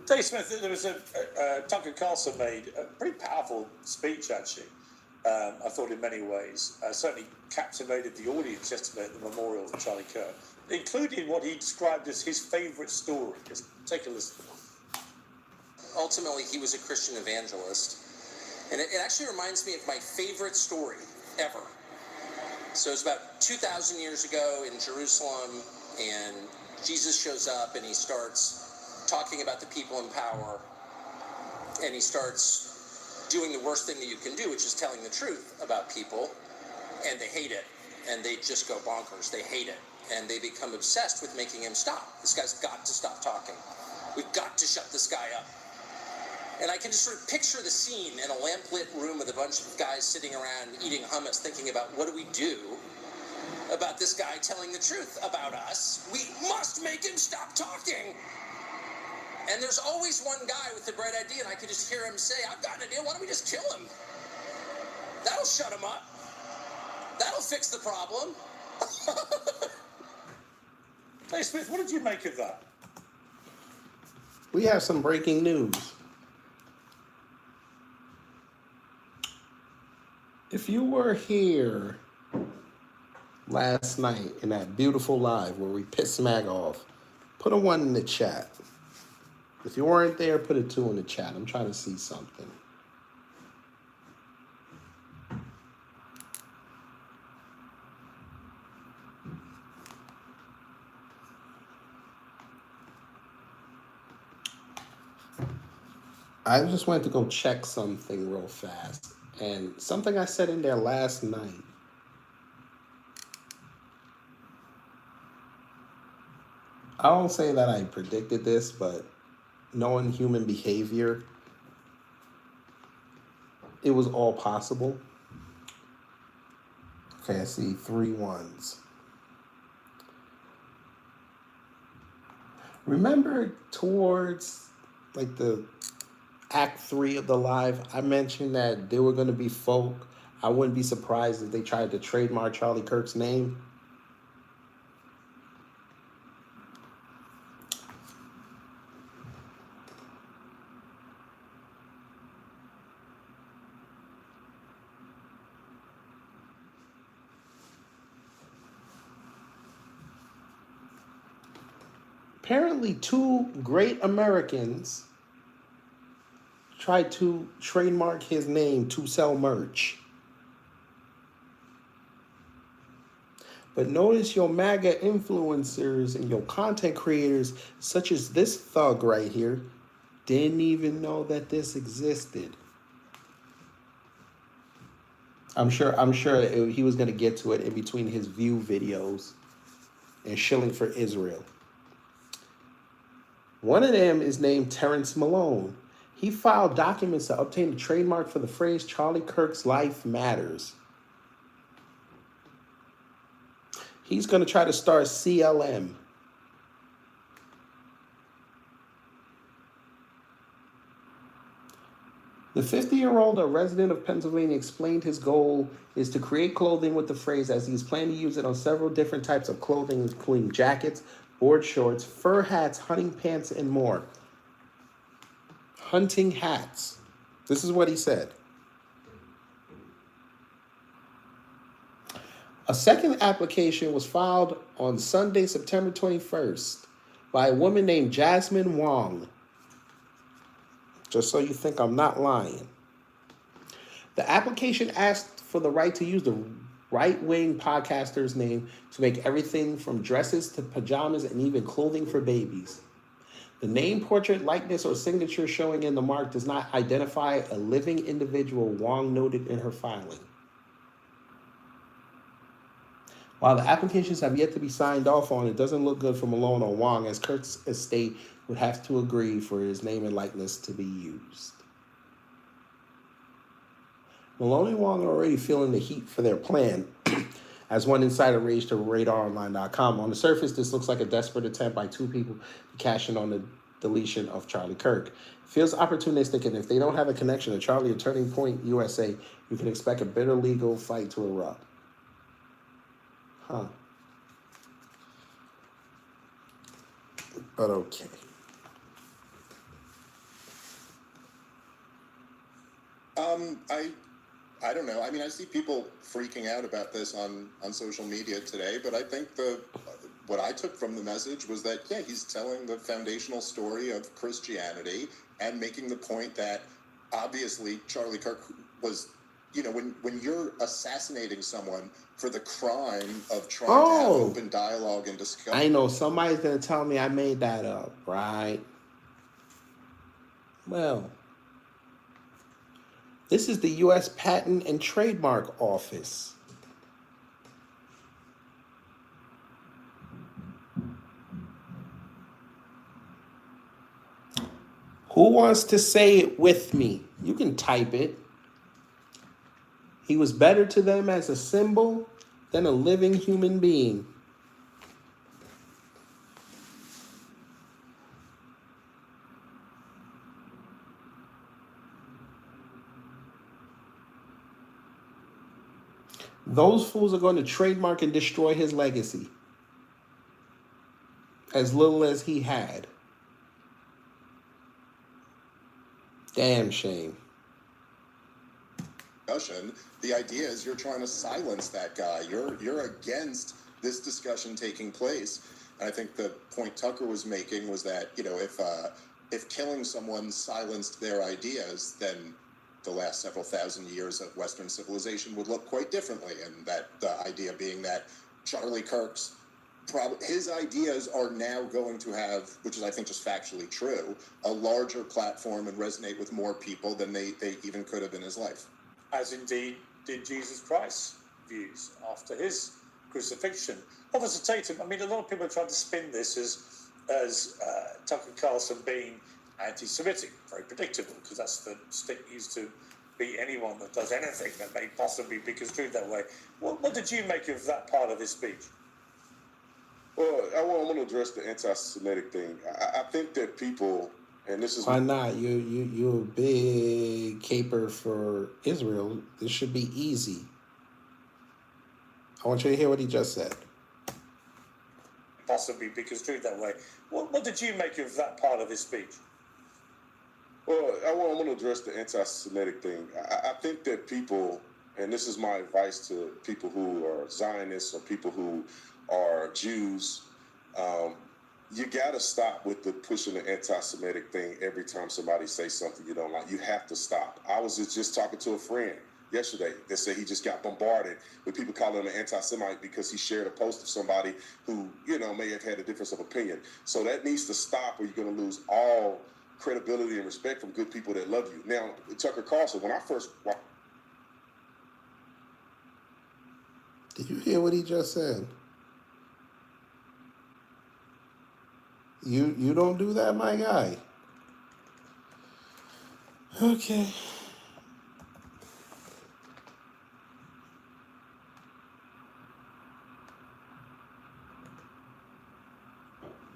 F: Dave Smith, there was Tucker Carlson made a pretty powerful speech, actually. I thought in many ways, certainly captivated the audience yesterday at the memorial for Charlie Kirk, including what he described as his favorite story. Just take a listen.
H: Ultimately, he was a Christian evangelist. And it actually reminds me of my favorite story ever. So it's about 2,000 years ago in Jerusalem, and Jesus shows up and he starts talking about the people in power, and he starts doing the worst thing that you can do, which is telling the truth about people, and they hate it, and they just go bonkers. They hate it, and they become obsessed with making him stop. This guy's got to stop talking. We've got to shut this guy up. And I can just sort of picture the scene in a lamp-lit room with a bunch of guys sitting around eating hummus, thinking about what do we do about this guy telling the truth about us? We must make him stop talking. And there's always one guy with the bright idea, and I could just hear him say, I've got an idea, why don't we just kill him? That'll shut him up. That'll fix the problem.
F: Dave Smith, what did you make of that?
C: We have some breaking news. If you were here last night in that beautiful live where we pissed MAGA off, put a 1 in the chat. If you weren't there, put a 2 in the chat. I'm trying to see something. I just went to go check something real fast. And something I said in there last night. I don't say that I predicted this, but knowing human behavior, it was all possible. Okay, I see 3 1s. Remember towards like the Act 3 of the live, I mentioned that there were going to be folk. I wouldn't be surprised if they tried to trademark Charlie Kirk's name. Apparently, 2 great Americans tried to trademark his name to sell merch. But notice your MAGA influencers and your content creators, such as this thug right here, didn't even know that this existed. I'm sure he was going to get to it in between his view videos and shilling for Israel. One of them is named Terrence Malone. He filed documents to obtain a trademark for the phrase Charlie Kirk's life matters. He's going to try to start CLM. The 50-year-old, a resident of Pennsylvania, explained his goal is to create clothing with the phrase, as he's planning to use it on several different types of clothing, including jackets, board shorts, fur hats, hunting pants, and more. hunting hats. This is what he said. A second application was filed on Sunday, September 21st by a woman named Jasmine Wong. Just so you think I'm not lying. The application asked for the right to use the right-wing podcaster's name to make everything from dresses to pajamas and even clothing for babies. The name, portrait, likeness, or signature showing in the mark does not identify a living individual, Wong noted in her filing. While the applications have yet to be signed off on, it doesn't look good for Malone or Wong, as Kirk's estate would have to agree for his name and likeness to be used. Malone and Wong are already feeling the heat for their plan, as one insider raged to RadarOnline.com. On the surface, this looks like a desperate attempt by two people to cash in on the deletion of Charlie Kirk. It feels opportunistic, and if they don't have a connection to Charlie or Turning Point USA, you can expect a bitter legal fight to erupt. Huh. But okay.
G: I don't know. I mean, I see people freaking out about this on social media today, but I think what I took from the message was that, yeah, he's telling the foundational story of Christianity and making the point that obviously Charlie Kirk was, you know, when you're assassinating someone for the crime of trying to have open dialogue and discussion.
C: I know somebody's going to tell me I made that up, right? Well, this is the U.S. Patent and Trademark Office. Who wants to say it with me? You can type it. He was better to them as a symbol than a living human being. Those fools are going to trademark and destroy his legacy. As little as he had. Damn shame.
G: The idea is you're trying to silence that guy. You're against this discussion taking place. And I think the point Tucker was making was that, you know, if killing someone silenced their ideas, then the last several thousand years of Western civilization would look quite differently. And that the idea being that Charlie Kirk's his ideas are now going to have, which is I think just factually true, a larger platform and resonate with more people than they even could have in his life.
F: As indeed did Jesus Christ's views after his crucifixion. Officer Tatum, I mean, a lot of people are trying to spin this as Tucker Carlson being anti-Semitic, very predictable, because that's the stick used to beat anyone that does anything that may possibly be construed that way. What did you make of that part of his speech?
B: Well, I want to address the anti-Semitic thing. I think that people, and this is
C: why not? You're a big caper for Israel. This should be easy. I want you to hear what he just said.
F: Possibly be construed that way. What did you make of that part of his speech?
B: Well, I want to address the anti-Semitic thing. I think that people, and this is my advice to people who are Zionists or people who are Jews, you got to stop with the pushing the anti-Semitic thing every time somebody says something you don't like. You have to stop. I was just talking to a friend yesterday that said he just got bombarded with people calling him an anti-Semite because he shared a post of somebody who, you know, may have had a difference of opinion. So that needs to stop, or you're going to lose all credibility and respect from good people that love you. Now, Tucker Carlson, when I first...
C: Did you hear what he just said? You don't do that, my guy. Okay.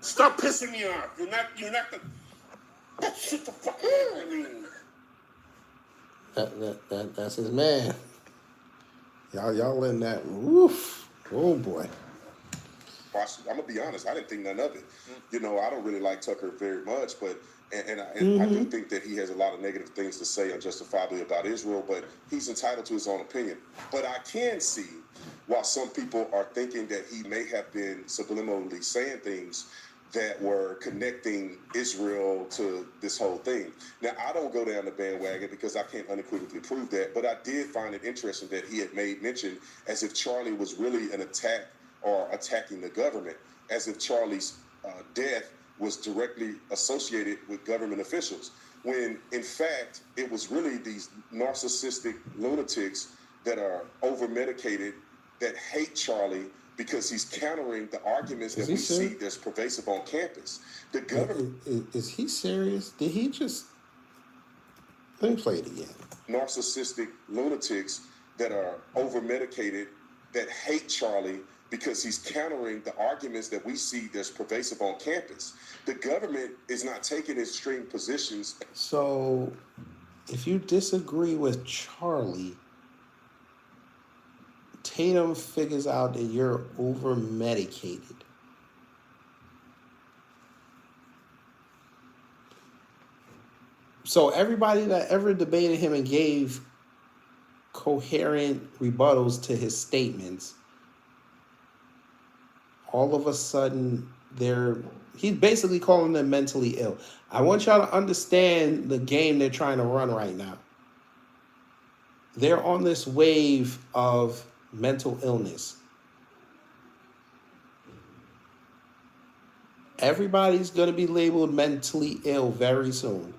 A: Stop pissing me off. You're not the... Shut the fuck up.
C: That's his man. Y'all letting that... Woof. Oh, boy.
B: watched. I'm gonna be honest. I didn't think none of it. You know, I don't really like Tucker very much, but and I do think that he has a lot of negative things to say unjustifiably about Israel. But he's entitled to his own opinion. But I can see why some people are thinking that he may have been subliminally saying things that were connecting Israel to this whole thing. Now, I don't go down the bandwagon because I can't unequivocally prove that, but I did find it interesting that he had made mention as if Charlie was really an attack or attacking the government, as if Charlie's death was directly associated with government officials, when in fact it was really these narcissistic lunatics that are over-medicated that hate Charlie because he's countering the arguments that we see that's pervasive on campus. The government...
C: Is he serious? Did he just... Let me play it again.
B: Narcissistic lunatics that are over-medicated that hate Charlie because he's countering the arguments that we see that's pervasive on campus. The government is not taking extreme positions.
C: So, if you disagree with Charlie, Tatum figures out that you're over-medicated. So everybody that ever debated him and gave coherent rebuttals to his statements, all of a sudden he's basically calling them mentally ill. I want y'all to understand the game they're trying to run right now. They're on this wave of mental illness. Everybody's going to be labeled mentally ill very soon.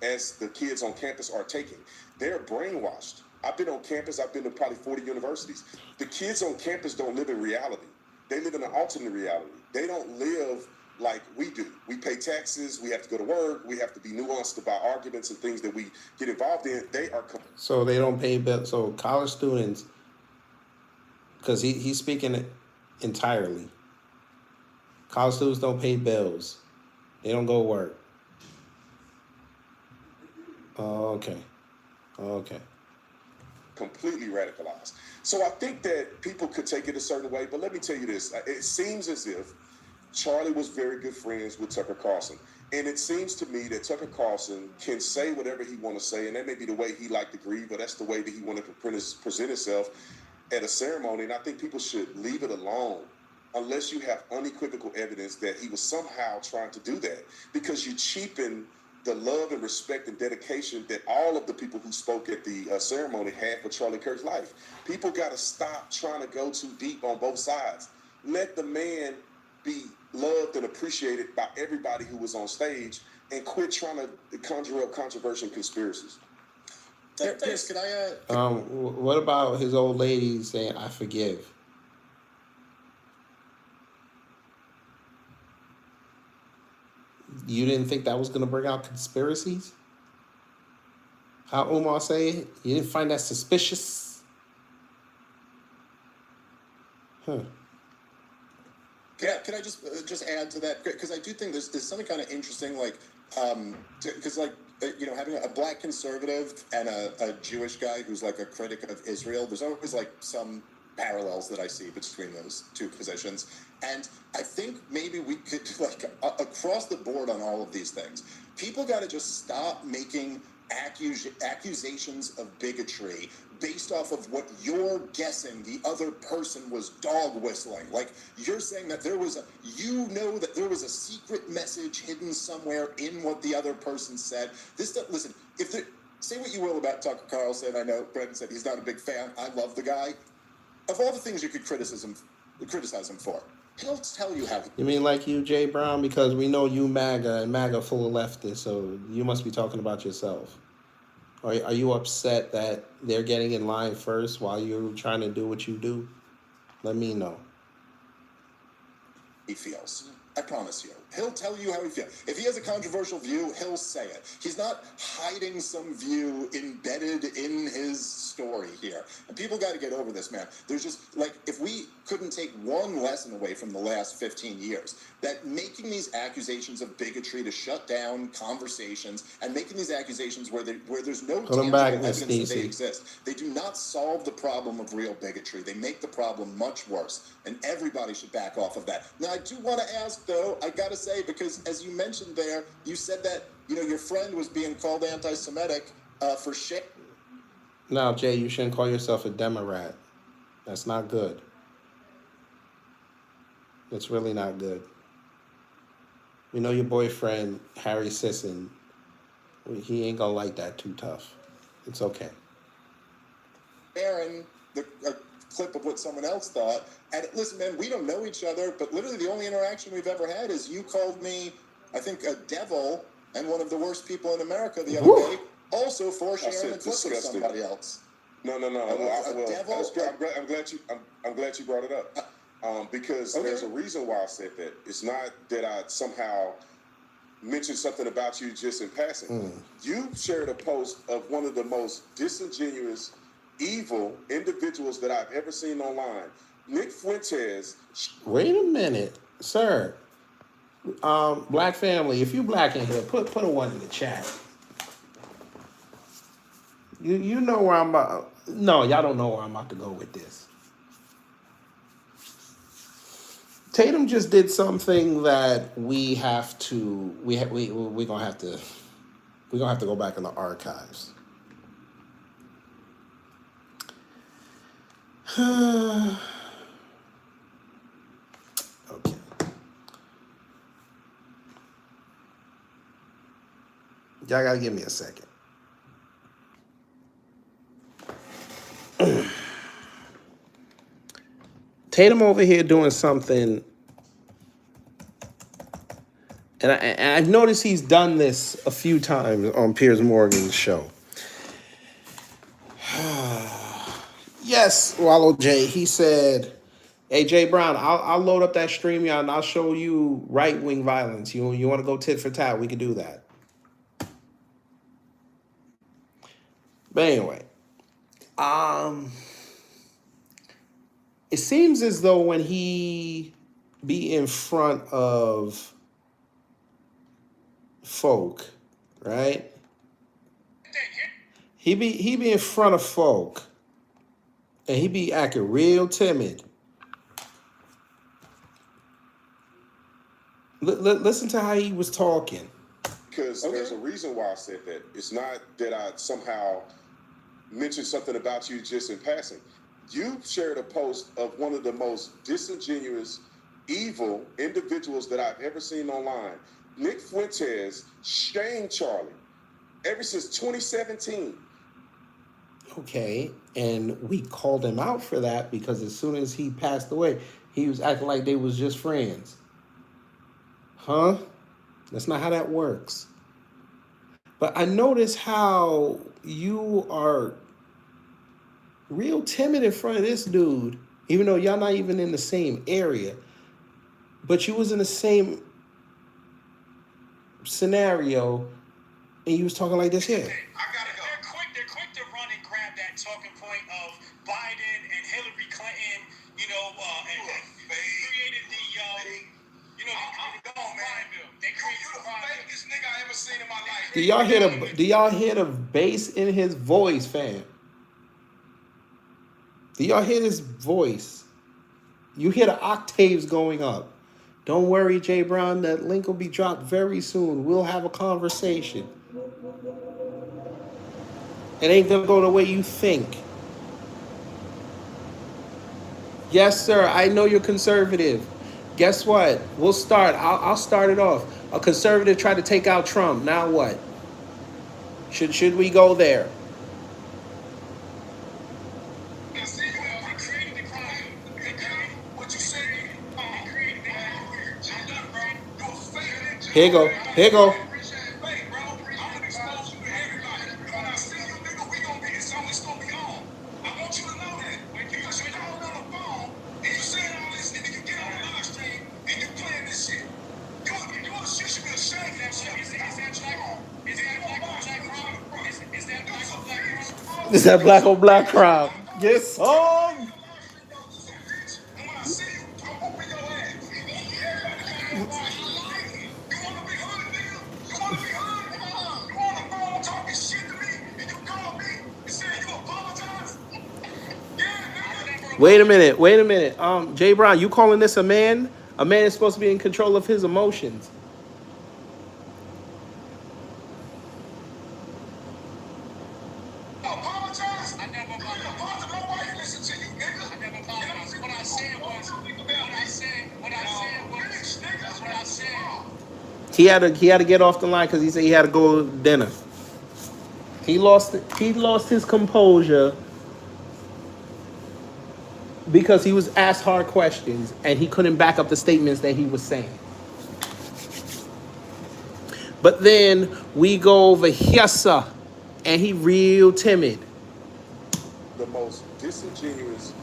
B: As the kids on campus are taking, they're brainwashed. I've been on campus, I've been to probably 40 universities. The kids on campus don't live in reality. They live in an alternate reality. They don't live like we do. We pay taxes, we have to go to work, we have to be nuanced about arguments and things that we get involved in. They are...
C: So they don't pay bills. So college students, because he's speaking it entirely. College students don't pay bills. They don't go to work. Okay.
B: Completely radicalized. So I think that people could take it a certain way, but let me tell you this. It seems as if Charlie was very good friends with Tucker Carlson. And it seems to me that Tucker Carlson can say whatever he want to say, and that may be the way he liked to grieve, but that's the way that he wanted to present himself at a ceremony. And I think people should leave it alone unless you have unequivocal evidence that he was somehow trying to do that, because you cheapen the love and respect and dedication that all of the people who spoke at the ceremony had for Charlie Kirk's life. People got to stop trying to go too deep on both sides. Let the man be loved and appreciated by everybody who was on stage, and quit trying to conjure up controversy and conspiracies.
G: Chris, could I...
C: What about his old lady saying, "I forgive"? You didn't think that was going to bring out conspiracies? How Umar say it? You didn't find that suspicious? Huh.
G: Yeah, can I just add to that? Because I do think there's something kind of interesting, like, because having a black conservative and a Jewish guy who's like a critic of Israel, there's always like some parallels that I see between those two positions. And I think maybe we could, like, across the board on all of these things, people got to just stop making accusations of bigotry based off of what you're guessing the other person was dog whistling. Like, you're saying that there was a secret message hidden somewhere in what the other person said. Listen, say what you will about Tucker Carlson. I know Brendan said he's not a big fan. I love the guy. Of all the things you could criticize him for, he'll tell you how.
C: You mean like you, Jay Brown? Because we know you MAGA, and MAGA full of leftists, so you must be talking about yourself. Are you upset that they're getting in line first while you're trying to do what you do? Let me know.
G: He feels. I promise you. He'll tell you how he feels. If he has a controversial view, he'll say it. He's not hiding some view embedded in his story here. And people got to get over this, man. There's just, like, if we couldn't take one lesson away from the last 15 years, that making these accusations of bigotry to shut down conversations and making these accusations where there's no tangible evidence that they exist, they do not solve the problem of real bigotry. They make the problem much worse, and everybody should back off of that. Now, I do want to ask, though, I got to say, because as you mentioned there, you said that, you know, your friend was being called anti-Semitic for shit.
C: Now, Jay, you shouldn't call yourself a Democrat. That's not good. It's really not good. We know your boyfriend, Harry Sisson, he ain't gonna like that too tough. It's okay.
G: Aaron, a clip of what someone else thought. And listen, man, we don't know each other, but literally the only interaction we've ever had is you called me, I think, a devil and one of the worst people in America the other day, also for sharing a clip with somebody else.
B: No. I'm glad you brought it up. Because there's a reason why I said that. It's not that I somehow mentioned something about you just in passing. You shared a post of one of the most disingenuous, evil individuals that I've ever seen online. Nick Fuentes.
C: Wait a minute, sir. Black family, if you black in here, put a one in the chat. You know where I'm about. No, y'all don't know where I'm about to go with this. Tatum just did something that we're gonna have to go back in the archives. Okay. Y'all gotta give me a second. Tatum over here doing something, and I've noticed he's done this a few times on Piers Morgan's show. Yes, Wallow J. He said, "Hey Jay Brown, I'll load up that stream, y'all, and I'll show you right-wing violence. You want to go tit for tat? We can do that." But anyway, it seems as though when he be in front of folk, right? He be in front of folk, and he be acting real timid. Listen to how he was talking.
B: Because there's a reason why I said that. It's not that I somehow mentioned something about you just in passing. You shared a post of one of the most disingenuous, evil individuals that I've ever seen online. Nick Fuentes shamed Charlie ever since 2017.
C: Okay, and we called him out for that because as soon as he passed away, he was acting like they was just friends. Huh? That's not how that works. But I notice how you are real timid in front of this dude, even though y'all not even in the same area, but you was in the same scenario, and you was talking like this here.
A: They're quick to run and grab that talking point of Biden and Hillary Clinton, and created they created the fakest nigga I ever seen in my life.
C: Do y'all hear the bass in his voice, fam? Do y'all hear his voice? You hear the octaves going up. Don't worry, Jay Brown, that link will be dropped very soon. We'll have a conversation. It ain't gonna go the way you think. Yes, sir, I know you're conservative. Guess what? We'll start. I'll start it off. A conservative tried to take out Trump. Now what? Should we go there? Here you go. Here you go. This is that black on black crowd. Get some. Wait a minute. Wait a minute. Jay Brown, you calling this a man? A man is supposed to be in control of his emotions. He had to get off the line because he said he had to go to dinner. He lost his composure because he was asked hard questions and he couldn't back up the statements that he was saying. But then we go over here, sir, and he real timid.
B: The most disingenuous,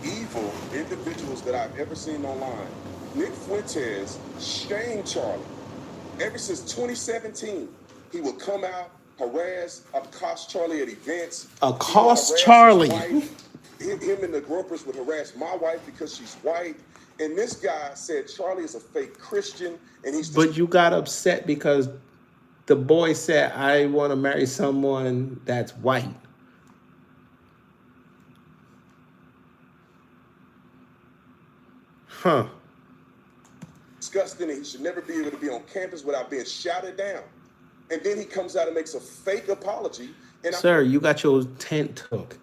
B: evil individuals that I've ever seen online. Nick Fuentes shamed Charlie. Ever since 2017, he would come out, harass, accost Charlie at events.
C: Accost Charlie.
B: Him and the gropers would harass my wife because she's white. And this guy said Charlie is a fake Christian, and he's.
C: But you got upset because the boy said, "I want to marry someone that's white." Huh.
B: Disgusting, and he should never be able to be on campus without being shouted down. And then he comes out and makes a fake apology. And
C: Sir, you got your tent took.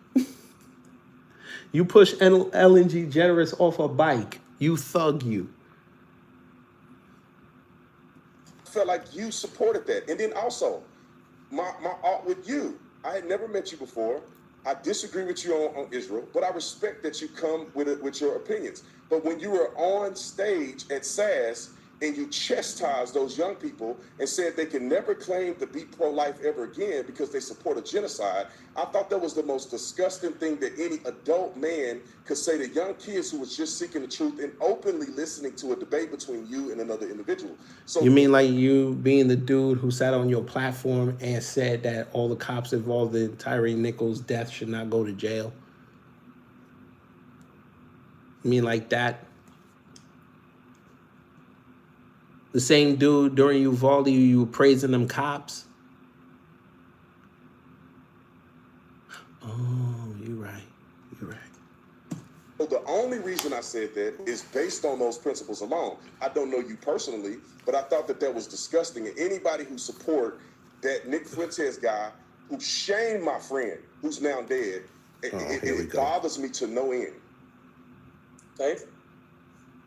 C: You push Ellen DeGeneres off a bike. You thug you.
B: I felt like you supported that. And then also, my art with you. I had never met you before. I disagree with you on Israel, but I respect that you come with your opinions. But when you were on stage at SAS and you chastised those young people and said they can never claim to be pro-life ever again because they support a genocide, I thought that was the most disgusting thing that any adult man could say to young kids who was just seeking the truth and openly listening to a debate between you and another individual. So
C: you mean like you being the dude who sat on your platform and said that all the cops involved in Tyree Nichols' death should not go to jail? You mean like that? The same dude during Uvalde, you were praising them cops? Oh, you're right. You're right.
B: So the only reason I said that is based on those principles alone. I don't know you personally, but I thought that was disgusting. And anybody who support that Nick Fuentes guy who shamed my friend, who's now dead, it bothers me to no end.
F: Dave?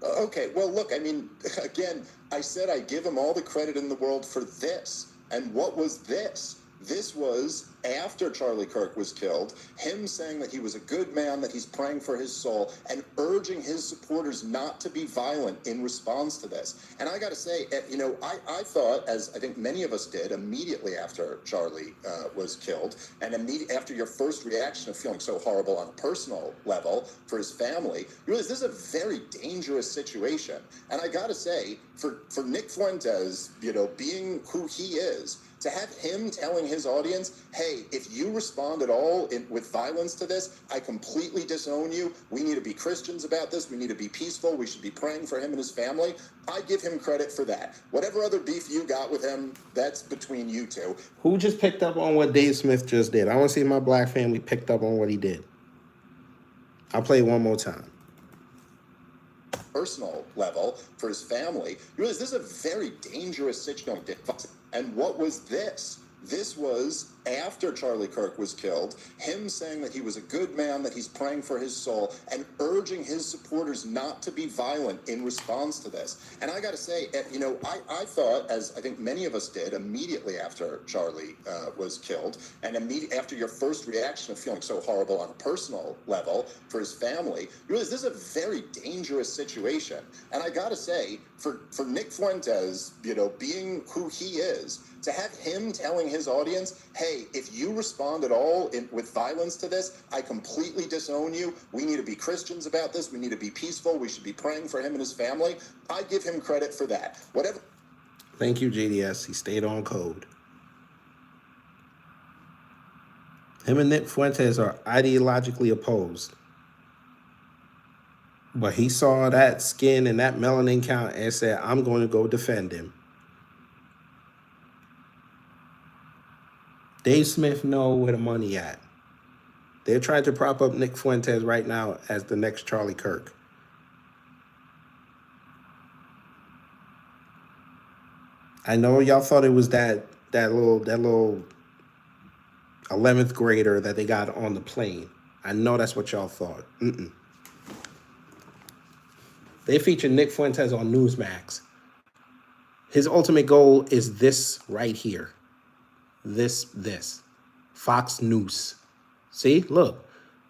G: Okay, well, look, I mean, again, I said I give him all the credit in the world for this. And what was this? This was after Charlie Kirk was killed, him saying that he was a good man, that he's praying for his soul, and urging his supporters not to be violent in response to this. And I got to say, you know, I thought, as I think many of us did, immediately after Charlie was killed, and after your first reaction of feeling so horrible on a personal level for his family, you realize this is a very dangerous situation. And I got to say, for Nick Fuentes, you know, being who he is, to have him telling his audience, hey, if you respond at all with violence to this, I completely disown you. We need to be Christians about this. We need to be peaceful. We should be praying for him and his family. I give him credit for that. Whatever other beef you got with him, that's between you two.
C: Who just picked up on what Dave Smith just did? I want to see if my black family picked up on what he did. I'll play it one more time.
G: Personal level for his family, you realize this is a very dangerous situation. And what was this? This was after Charlie Kirk was killed, him saying that he was a good man, that he's praying for his soul, and urging his supporters not to be violent in response to this. And I got to say, you know, I thought, as I think many of us did, immediately after Charlie was killed, and after your first reaction of feeling so horrible on a personal level for his family, you realize this is a very dangerous situation. And I got to say, for Nick Fuentes, you know, being who he is, to have him telling his audience, hey, if you respond at all with violence to this, I completely disown you. We need to be Christians about this. We need to be peaceful. We should be praying for him and his family. I give him credit for that. Whatever. Thank you, GDS. He stayed on code.
C: Him and Nick Fuentes are ideologically opposed. But he saw that skin and that melanin count and said, I'm going to go defend him. Dave Smith know where the money at. They're trying to prop up Nick Fuentes right now as the next Charlie Kirk. I know y'all thought it was that little 11th grader that they got on the plane. I know that's what y'all thought. They featured Nick Fuentes on Newsmax. His ultimate goal is this right here. This. Fox News. See, look.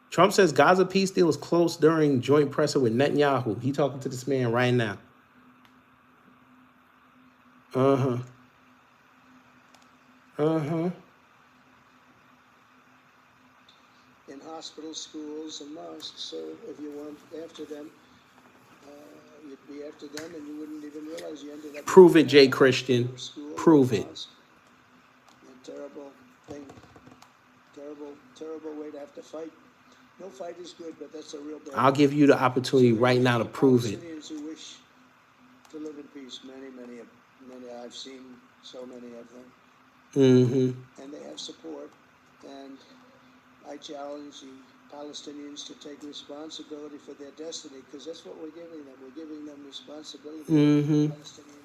C: Trump says Gaza peace deal is close during joint presser with Netanyahu. He talking to this man right now. In
I: hospitals, schools, and mosques. So if you weren't after them, you'd be after them, and you wouldn't even realize you ended up.
C: Prove it, Jay Christian. Prove it.
I: A terrible thing. Terrible way to have to fight. No fight is good, but that's a real bad.
C: I'll give you the opportunity right now to prove it.
I: Palestinians who wish to live in peace, many. I've seen so many of them. And they have support. And I challenge the Palestinians to take responsibility for their destiny, because that's what we're giving them. We're giving them responsibility for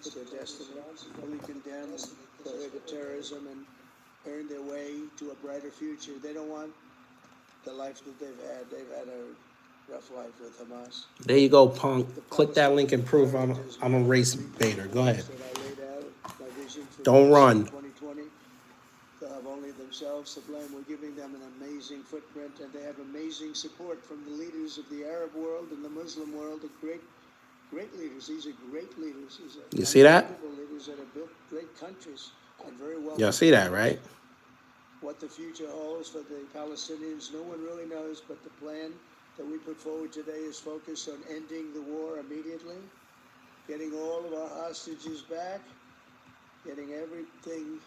I: their destiny. Fully condemn the terrorism and earn their way to a brighter future. They don't want the life that they've had. They've had a rough life with Hamas.
C: There you go, punk. Click that link and prove I'm a race baiter. Go ahead. Don't run.
I: 2020, they'll have only themselves to blame. We're giving them an amazing footprint, and they have amazing support from the leaders of the Arab world and the Muslim world. Great leaders. These are great leaders.
C: You see that?
I: Leaders that have built great countries and very well.
C: Y'all see that, right?
I: What the future holds for the Palestinians, no one really knows, but the plan that we put forward today is focused on ending the war immediately, getting all of our hostages back, getting everything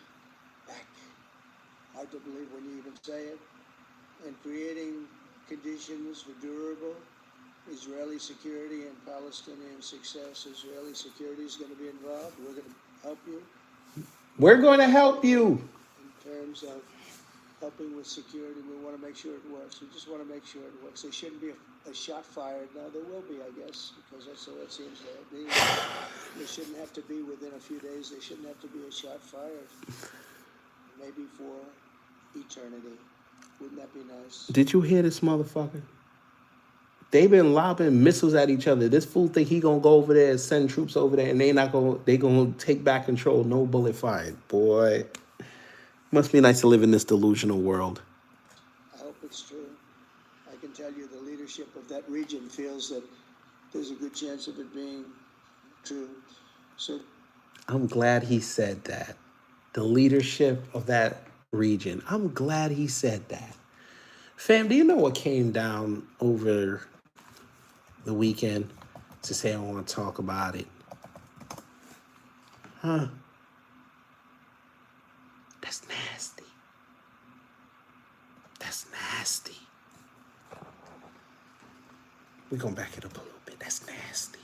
I: back. Hard to believe when you even say it. And creating conditions for durable Israeli security and Palestinian success. Israeli security is going to be involved. We're going to help you.
C: We're going to help you.
I: In terms of helping with security, we want to make sure it works. We just want to make sure it works. There shouldn't be a shot fired. Now, there will be, I guess, because that's the way it seems to be. There shouldn't have to be within a few days. There shouldn't have to be a shot fired. Maybe for eternity. Wouldn't that be nice?
C: Did you hear this motherfucker? They've been lobbing missiles at each other. This fool think he gonna go over there and send troops over there, and they gonna take back control. No bullet fired. Boy, must be nice to live in this delusional world.
I: I hope it's true. I can tell you the leadership of that region feels that there's a good chance of it being true. So
C: I'm glad he said that. The leadership of that region. I'm glad he said that. Fam, do you know what came down over the weekend? To say I don't want to talk about it. Huh? That's nasty. That's nasty. We're going to back it up a little bit. That's nasty.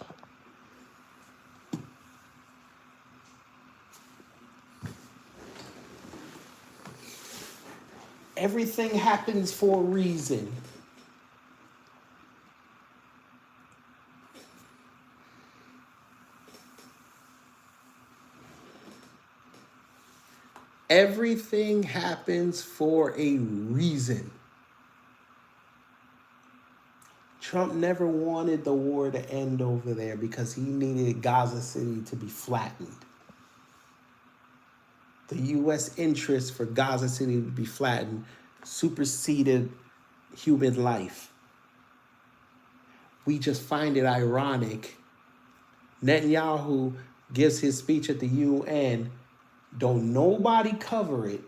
C: Everything happens for a reason. Everything happens for a reason. Trump never wanted the war to end over there because he needed Gaza City to be flattened. The U.S. interest for Gaza City to be flattened superseded human life. We just find it ironic. Netanyahu gives his speech at the UN. Don't nobody cover it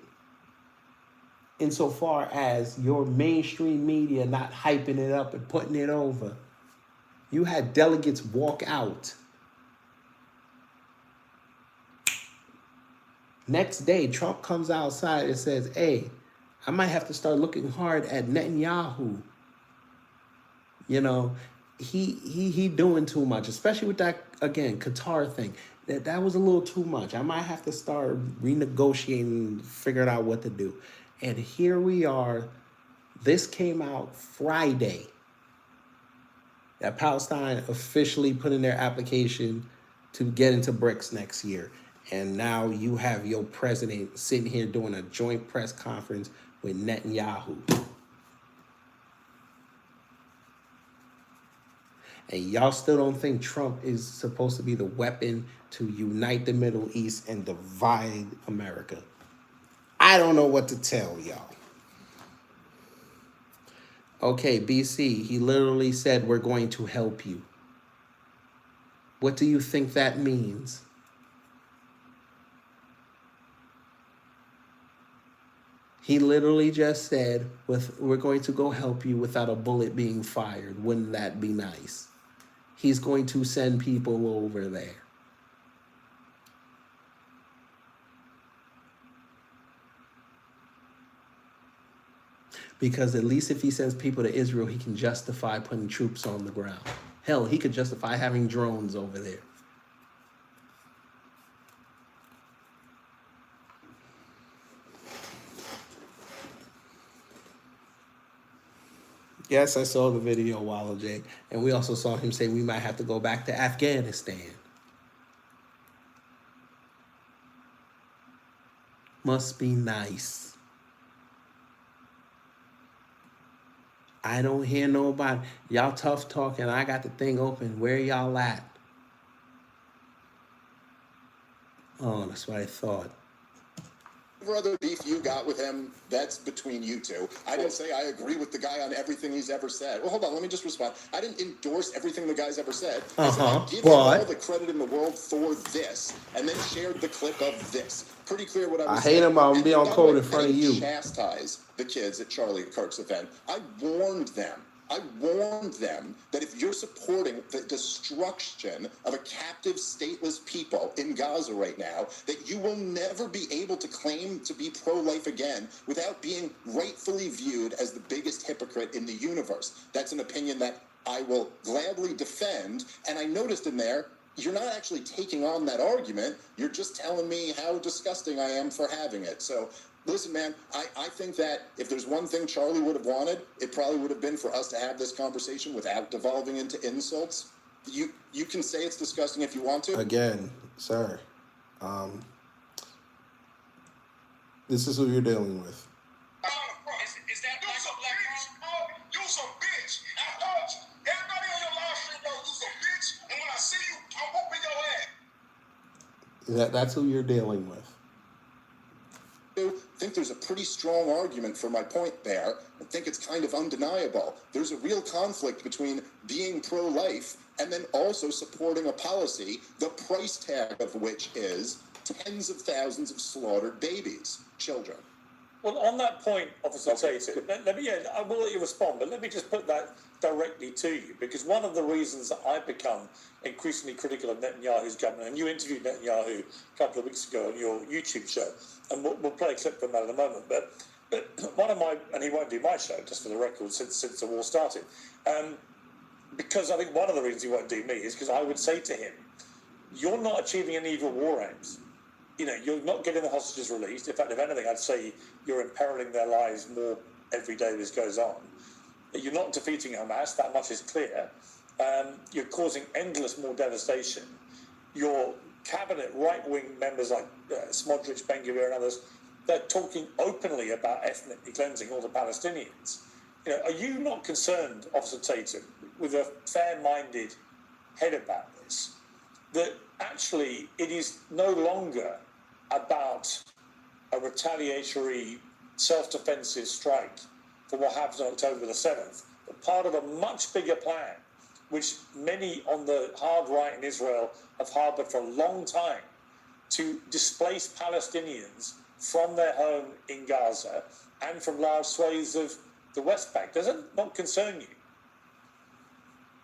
C: insofar as your mainstream media not hyping it up and putting it over. You had delegates walk out. Next day, Trump comes outside and says, hey, I might have to start looking hard at Netanyahu. You know, he doing too much, especially with that, again, Qatar thing. That was a little too much. I might have to start renegotiating, figuring out what to do. And here we are. This came out Friday, that Palestine officially put in their application to get into BRICS next year. And now you have your president sitting here doing a joint press conference with Netanyahu. And y'all still don't think Trump is supposed to be the weapon to unite the Middle East and divide America. I don't know what to tell y'all. Okay, BC, he literally said, we're going to help you. What do you think that means? He literally just said, we're going to go help you without a bullet being fired. Wouldn't that be nice? He's going to send people over there. Because at least if he sends people to Israel, he can justify putting troops on the ground. Hell, he could justify having drones over there. Yes, I saw the video, Wallow J. And we also saw him say we might have to go back to Afghanistan. Must be nice. I don't hear nobody. Y'all tough talking. I got the thing open. Where y'all at? Oh, that's what I thought.
G: Whatever other beef you got with him, that's between you two. I didn't say I agree with the guy on everything he's ever said. Well, hold on, let me just respond. I didn't endorse everything the guy's ever said. I said I give him all the credit in the world for this, and then shared the clip of this. Pretty clear what I was saying.
C: I hate him. I'm gonna be on code in front of you.
G: Chastise the kids at Charlie Kirk's event. I warned them that if you're supporting the destruction of a captive, stateless people in Gaza right now, that you will never be able to claim to be pro-life again without being rightfully viewed as the biggest hypocrite in the universe. That's an opinion that I will gladly defend. And I noticed in there, you're not actually taking on that argument. You're just telling me how disgusting I am for having it. So listen, man, I think that if there's one thing Charlie would have wanted, it probably would have been for us to have this conversation without devolving into insults. You can say it's disgusting if you want to.
C: Again, sir, this is who you're dealing with.
A: Is that black on black crime? You's a bitch. I told you. Everybody on your live stream knows you's a bitch. And when I see you, I'm whooping your ass.
C: That's who you're dealing with.
G: I think there's a pretty strong argument for my point there. I think it's kind of undeniable. There's a real conflict between being pro-life and then also supporting a policy, the price tag of which is tens of thousands of slaughtered babies, children.
F: Well, on that point, Officer Tatum, I will let you respond, but let me just put that directly to you, because one of the reasons that I've become increasingly critical of Netanyahu's government, and you interviewed Netanyahu a couple of weeks ago on your YouTube show, and we'll play a clip from that in a moment, but one of my, and he won't do my show, just for the record, since the war started, because I think one of the reasons he won't do me is because I would say to him, you're not achieving any of your war aims. You know, you're not getting the hostages released. In fact, if anything, I'd say you're imperiling their lives more every day this goes on. You're not defeating Hamas, that much is clear. You're causing endless more devastation. Your cabinet right-wing members like Smotrich, Ben-Gvir and others, they're talking openly about ethnically cleansing all the Palestinians. You know, are you not concerned, Officer Tatum, with a fair-minded head about this, that actually it is no longer about a retaliatory self-defensive strike for what happened on October the 7th, but part of a much bigger plan, which many on the hard right in Israel have harbored for a long time, to displace Palestinians from their home in Gaza and from large swathes of the West Bank? Does it not concern you?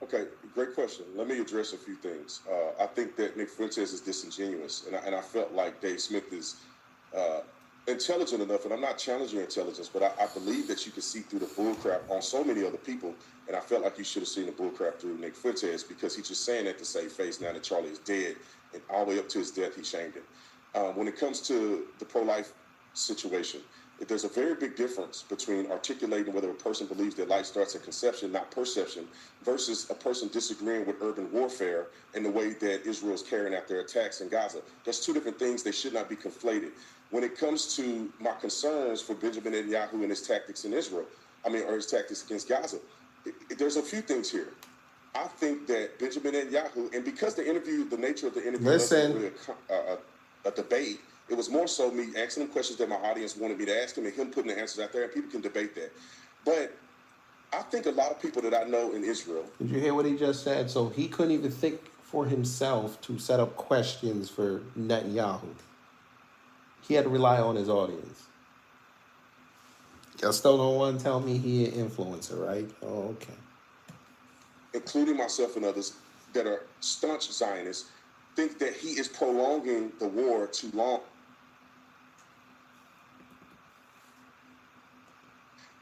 B: Okay, great question. Let me address a few things. I think that Nick Fuentes is disingenuous, and I felt like Dave Smith is intelligent enough, and I'm not challenging your intelligence, but I believe that you can see through the bullcrap on so many other people, and I felt like you should have seen the bullcrap through Nick Fuentes, because he's just saying that to save face now that Charlie is dead, and all the way up to his death, he shamed him. When it comes to the pro-life situation, there's a very big difference between articulating whether a person believes that life starts at conception, not perception, versus a person disagreeing with urban warfare and the way that Israel is carrying out their attacks in Gaza. There's two different things. They should not be conflated. When it comes to my concerns for Benjamin Netanyahu and his tactics in Israel, or his tactics against Gaza, there's a few things here. I think that Benjamin Netanyahu, and because the nature of the interview wasn't really a debate, it was more so me asking him questions that my audience wanted me to ask him and him putting the answers out there, and people can debate that. But I think a lot of people that I know in Israel...
C: Did you hear what he just said? So he couldn't even think for himself to set up questions for Netanyahu. He had to rely on his audience. Y'all still don't want to tell me he an influencer, right? Oh, okay.
B: Including myself and others that are staunch Zionists, think that he is prolonging the war too long.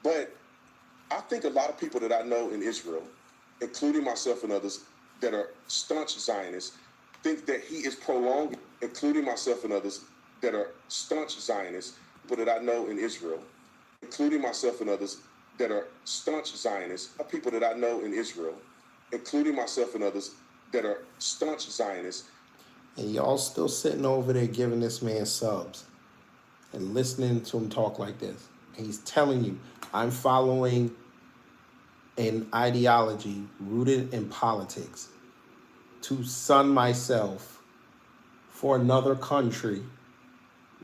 B: But I think a lot of people that I know in Israel, including myself and others that are staunch Zionists, think that he is prolonging, including myself and others that are staunch Zionists, people that I know in Israel, including myself and others that are staunch Zionists, people that I know in Israel, including myself and others that are staunch Zionists.
C: And y'all still sitting over there giving this man subs and listening to him talk like this. And he's telling you, I'm following an ideology rooted in politics to sun myself for another country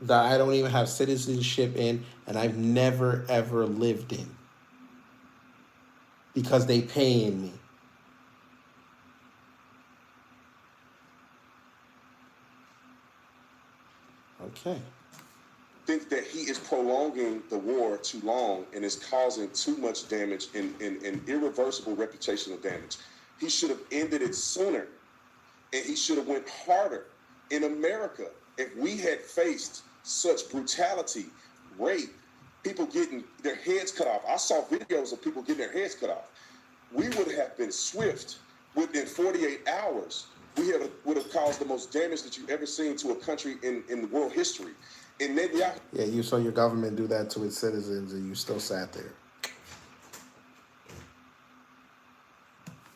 C: that I don't even have citizenship in and I've never, ever lived in because they paying me. Okay.
B: Think that he is prolonging the war too long and is causing too much damage and irreversible reputational damage. He should have ended it sooner, and he should have went harder. In America, if we had faced such brutality, rape, people getting their heads cut off. I saw videos of people getting their heads cut off. We would have been swift within 48 hours. We would have caused the most damage that you've ever seen to a country in world history. And Netanyahu...
C: Yeah, you saw your government do that to its citizens and you still sat there.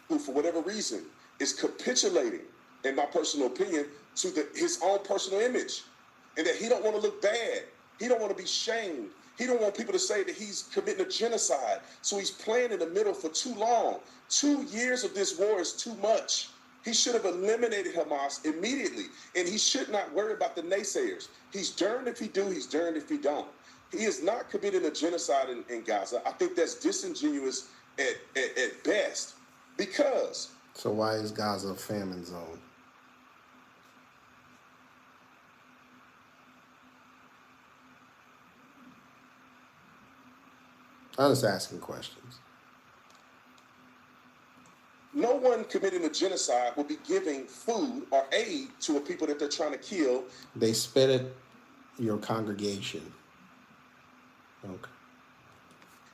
B: Who, for whatever reason, is capitulating, in my personal opinion, to his own personal image. And that he don't want to look bad. He don't want to be shamed. He don't want people to say that he's committing a genocide. So he's playing in the middle for too long. 2 years of this war is too much. He should have eliminated Hamas immediately, and he should not worry about the naysayers. He's darned if he do, he's darned if he don't. He is not committing a genocide in Gaza. I think that's disingenuous at best, because...
C: So why is Gaza a famine zone? I'm just asking questions.
B: No one committing a genocide will be giving food or aid to a people that they're trying to kill.
C: They spit at your congregation. Okay.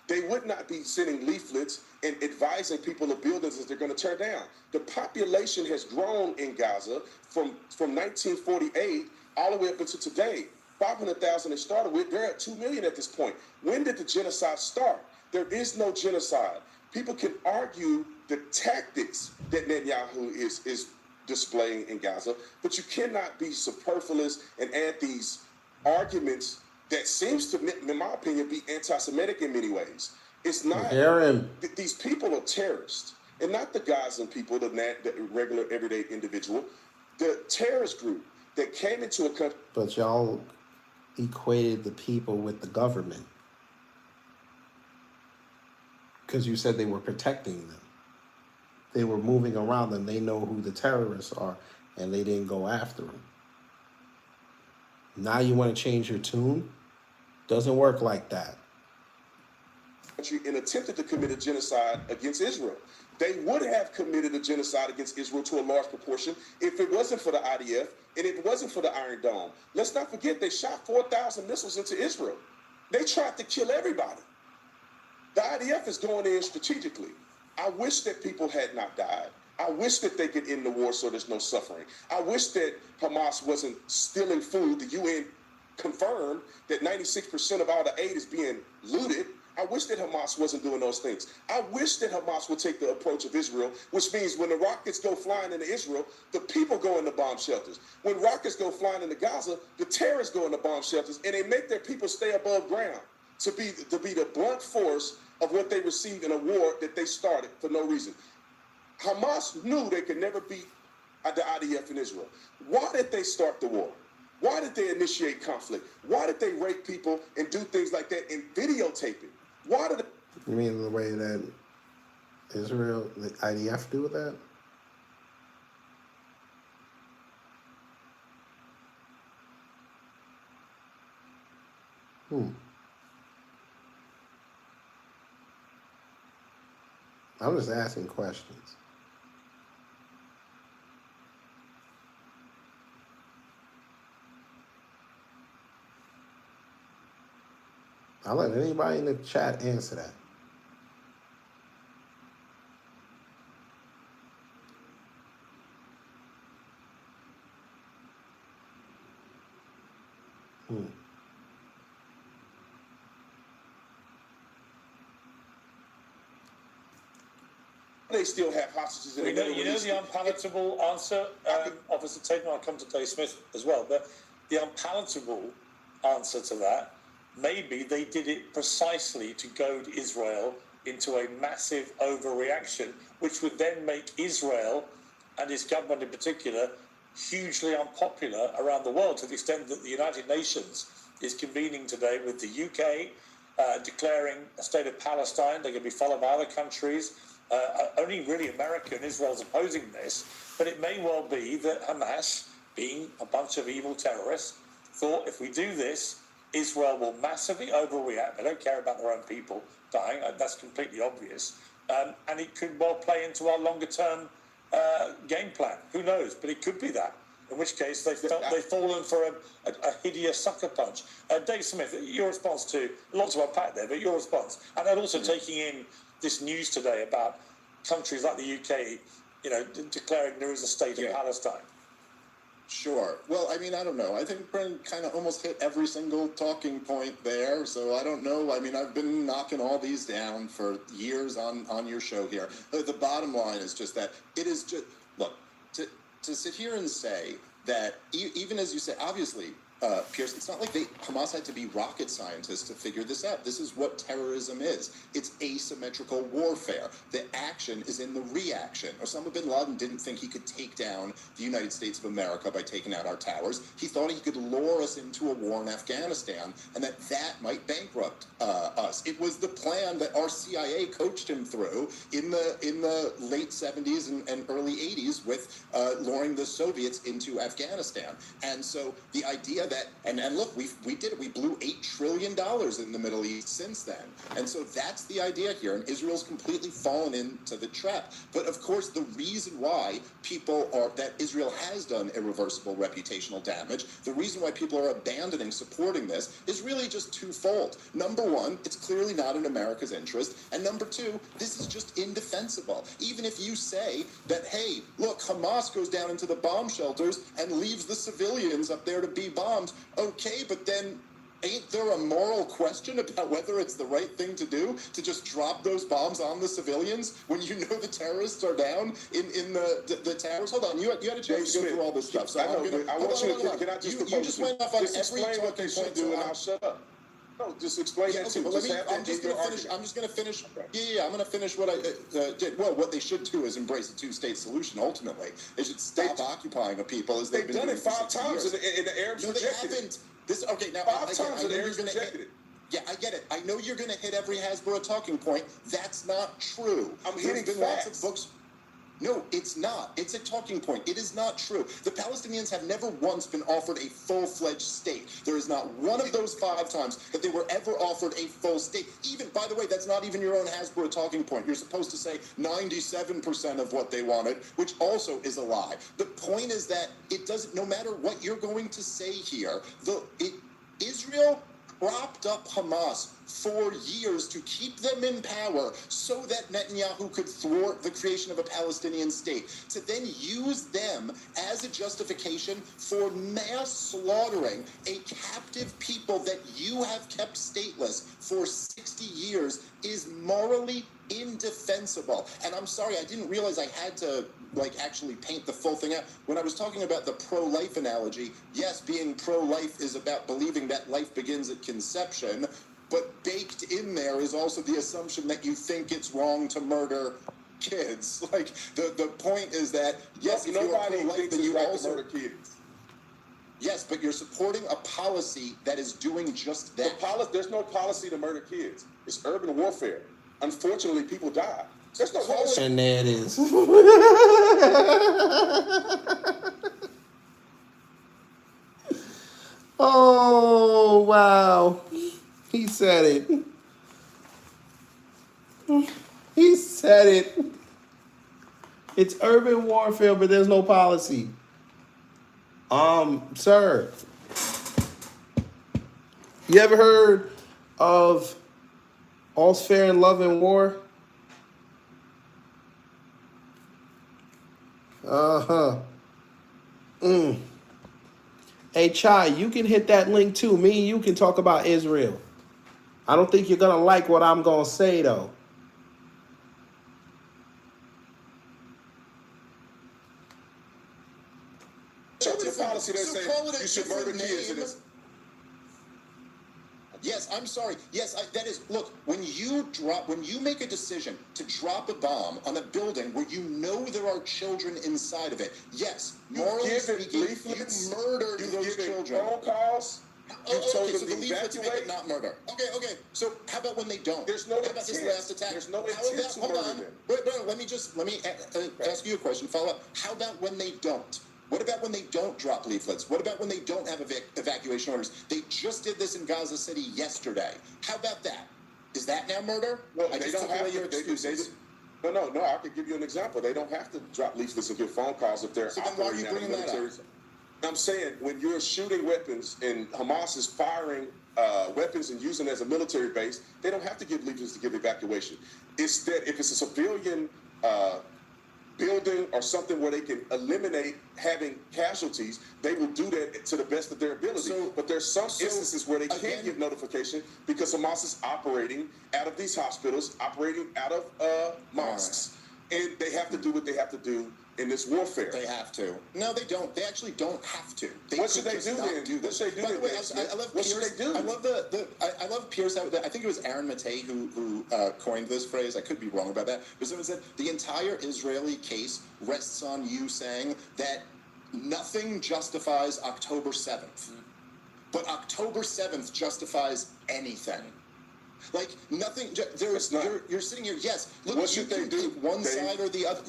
B: They would not be sending leaflets and advising people of buildings that they're going to tear down. The population has grown in Gaza from 1948 all the way up until today. 500,000 they started with. They're at 2 million at this point. When did the genocide start? There is no genocide. People can argue the tactics that Netanyahu is displaying in Gaza, but you cannot be superfluous and add these arguments that seems to, in my opinion, be anti-Semitic in many ways. It's not.
C: Aaron.
B: These people are terrorists, and not the Gazan people, the regular, everyday individual. The terrorist group that came into a country.
C: But y'all equated the people with the government because you said they were protecting them. They were moving around them. They know who the terrorists are, and they didn't go after them. Now you want to change your tune? Doesn't work like that.
B: and attempted to commit a genocide against Israel. They would have committed a genocide against Israel to a large proportion if it wasn't for the IDF and if it wasn't for the Iron Dome. Let's not forget they shot 4,000 missiles into Israel. They tried to kill everybody. The IDF is going in strategically. I wish that people had not died. I wish that they could end the war so there's no suffering. I wish that Hamas wasn't stealing food. The UN confirmed that 96% of all the aid is being looted. I wish that Hamas wasn't doing those things. I wish that Hamas would take the approach of Israel, which means when the rockets go flying into Israel, the people go into bomb shelters. When rockets go flying into Gaza, the terrorists go into bomb shelters, and they make their people stay above ground to be the blunt force of what they received in a war that they started for no reason. Hamas knew they could never beat the IDF in Israel. Why did they start the war? Why did they initiate conflict? Why did they rape people and do things like that and videotape it? Why did
C: You mean the way that Israel, the IDF do with that? I'm just asking questions. I'll let anybody in the chat answer that.
B: they still have hostages?
F: You know the unpalatable answer, Officer Tatum, I'll come to Dave Smith as well, but the unpalatable answer to that, maybe they did it precisely to goad Israel into a massive overreaction, which would then make Israel and its government in particular hugely unpopular around the world, to the extent that the United Nations is convening today with the UK declaring a state of Palestine. They're going to be followed by other countries. Only really America and Israel's opposing this, but it may well be that Hamas, being a bunch of evil terrorists, thought if we do this, Israel will massively overreact. They don't care about their own people dying. That's completely obvious. And it could well play into our longer-term game plan. Who knows? But it could be that. In which case, they've fallen for a hideous sucker punch. Dave Smith, your response to, lots to unpack there, but your response. And then also taking in this news today about countries like the UK, declaring there is a state of Palestine.
G: Sure. Well, I mean, I don't know. I think Brent kind of almost hit every single talking point there, so I don't know. I mean, I've been knocking all these down for years on your show here. The bottom line is just that it is just, look, to sit here and say that, even as you say, obviously, Pierce, it's not like Hamas had to be rocket scientists to figure this out. This is what terrorism is. It's asymmetrical warfare. The action is in the reaction. Osama bin Laden didn't think he could take down the United States of America by taking out our towers. He thought he could lure us into a war in Afghanistan and that might bankrupt us. It was the plan that our CIA coached him through in the late 70s and early 80s with luring the Soviets into Afghanistan. And so the idea that, and look, we did it. We blew $8 trillion in the Middle East since then. And so that's the idea here. And Israel's completely fallen into the trap. But of course, the reason why that Israel has done irreversible reputational damage, the reason why people are abandoning supporting this is really just twofold. Number one, it's clearly not in America's interest. And number two, this is just indefensible. Even if you say that, hey, look, Hamas goes down into the bomb shelters and leaves the civilians up there to be bombed. Okay, but then ain't there a moral question about whether it's the right thing to do to just drop those bombs on the civilians when you know the terrorists are down in the towers? Hold on, you had a chance to go through all this stuff. So you just went off on every talking point to and I'll shut up.
B: No, just explain that too.
G: I'm just going to finish. I'm just going to finish. Yeah, I'm going to finish what I did. Well, what they should do is embrace a two-state solution. Ultimately, they should stop occupying a people as they've been doing it 5 times, and the Arabs rejected it. Okay, now 5 times and the Arabs rejected it. Yeah, I get it. I know you're going to hit every Hasbro talking point. That's not true.
B: I'm hitting facts.
G: Lots of books. No, it's not. It's a talking point. It is not true. The Palestinians have never once been offered a full-fledged state. There is not one of those 5 times that they were ever offered a full state. Even, by the way, that's not even your own Hasbro talking point. You're supposed to say 97% of what they wanted, which also is a lie. The point is that it doesn't, no matter what you're going to say here, Israel propped up Hamas for years to keep them in power so that Netanyahu could thwart the creation of a Palestinian state, to then use them as a justification for mass slaughtering a captive people that you have kept stateless for 60 years is morally indefensible. And I'm sorry, I didn't realize I had to actually paint the full thing out. When I was talking about the pro-life analogy, yes, being pro-life is about believing that life begins at conception, but baked in there is also the assumption that you think it's wrong to murder kids. Like, the point is that, yes, if you're pro-life, then you also murder kids. Yes, but you're supporting a policy that is doing just that.
B: There's no policy to murder kids. It's urban warfare. Unfortunately, people die. There's no policy.
C: And there it is. Oh, wow. He said it. He said it. It's urban warfare, but there's no policy. Sir, you ever heard of All's Fair in Love and War? Hey, Chai, you can hit that link too. Me and you can talk about Israel. I don't think you're going to like what I'm going to say, though.
B: Policy that says you should murder kids in this.
G: Yes, I'm sorry. Yes, that is. Look, when you make a decision to drop a bomb on a building where you know there are children inside of it, yes, morally speaking, you murdered those children.
B: Phone calls.
G: Okay, so the leaflets make it not murder. Okay. So how about when they don't?
B: There's no
G: How about this last attack?
B: There's no intent to
G: hold
B: murder
G: on.
B: them.
G: Wait, let me ask you a question. Follow up. How about when they don't? What about when they don't drop leaflets? What about when they don't have evacuation orders? They just did this in Gaza City yesterday. How about that? Is that now murder?
B: Well, they don't have your excuses. No. I could give you an example. They don't have to drop leaflets and give phone calls if they're.
G: So then why are you bringing that up?
B: I'm saying when you're shooting weapons and Hamas is firing weapons and using it as a military base, they don't have to give leaflets to give evacuation. Instead, if it's a civilian building or something where they can eliminate having casualties, they will do that to the best of their ability. But there's some instances where they can't give notification because Hamas is operating out of these hospitals, operating out of mosques, and they have to do what they have to do in this warfare.
G: They have to. No, they don't. They actually don't have to.
B: What should they do then? What should they do?
G: By the way, I love
B: what
G: Pierce.
B: should they do?
G: I love Pierce. I think it was Aaron Matei who coined this phrase. I could be wrong about that. But someone said the entire Israeli case rests on you saying that nothing justifies October 7th. But October 7th justifies anything. Like nothing. You're sitting here. Yes. Look,
B: what should they do?
G: One side or the other.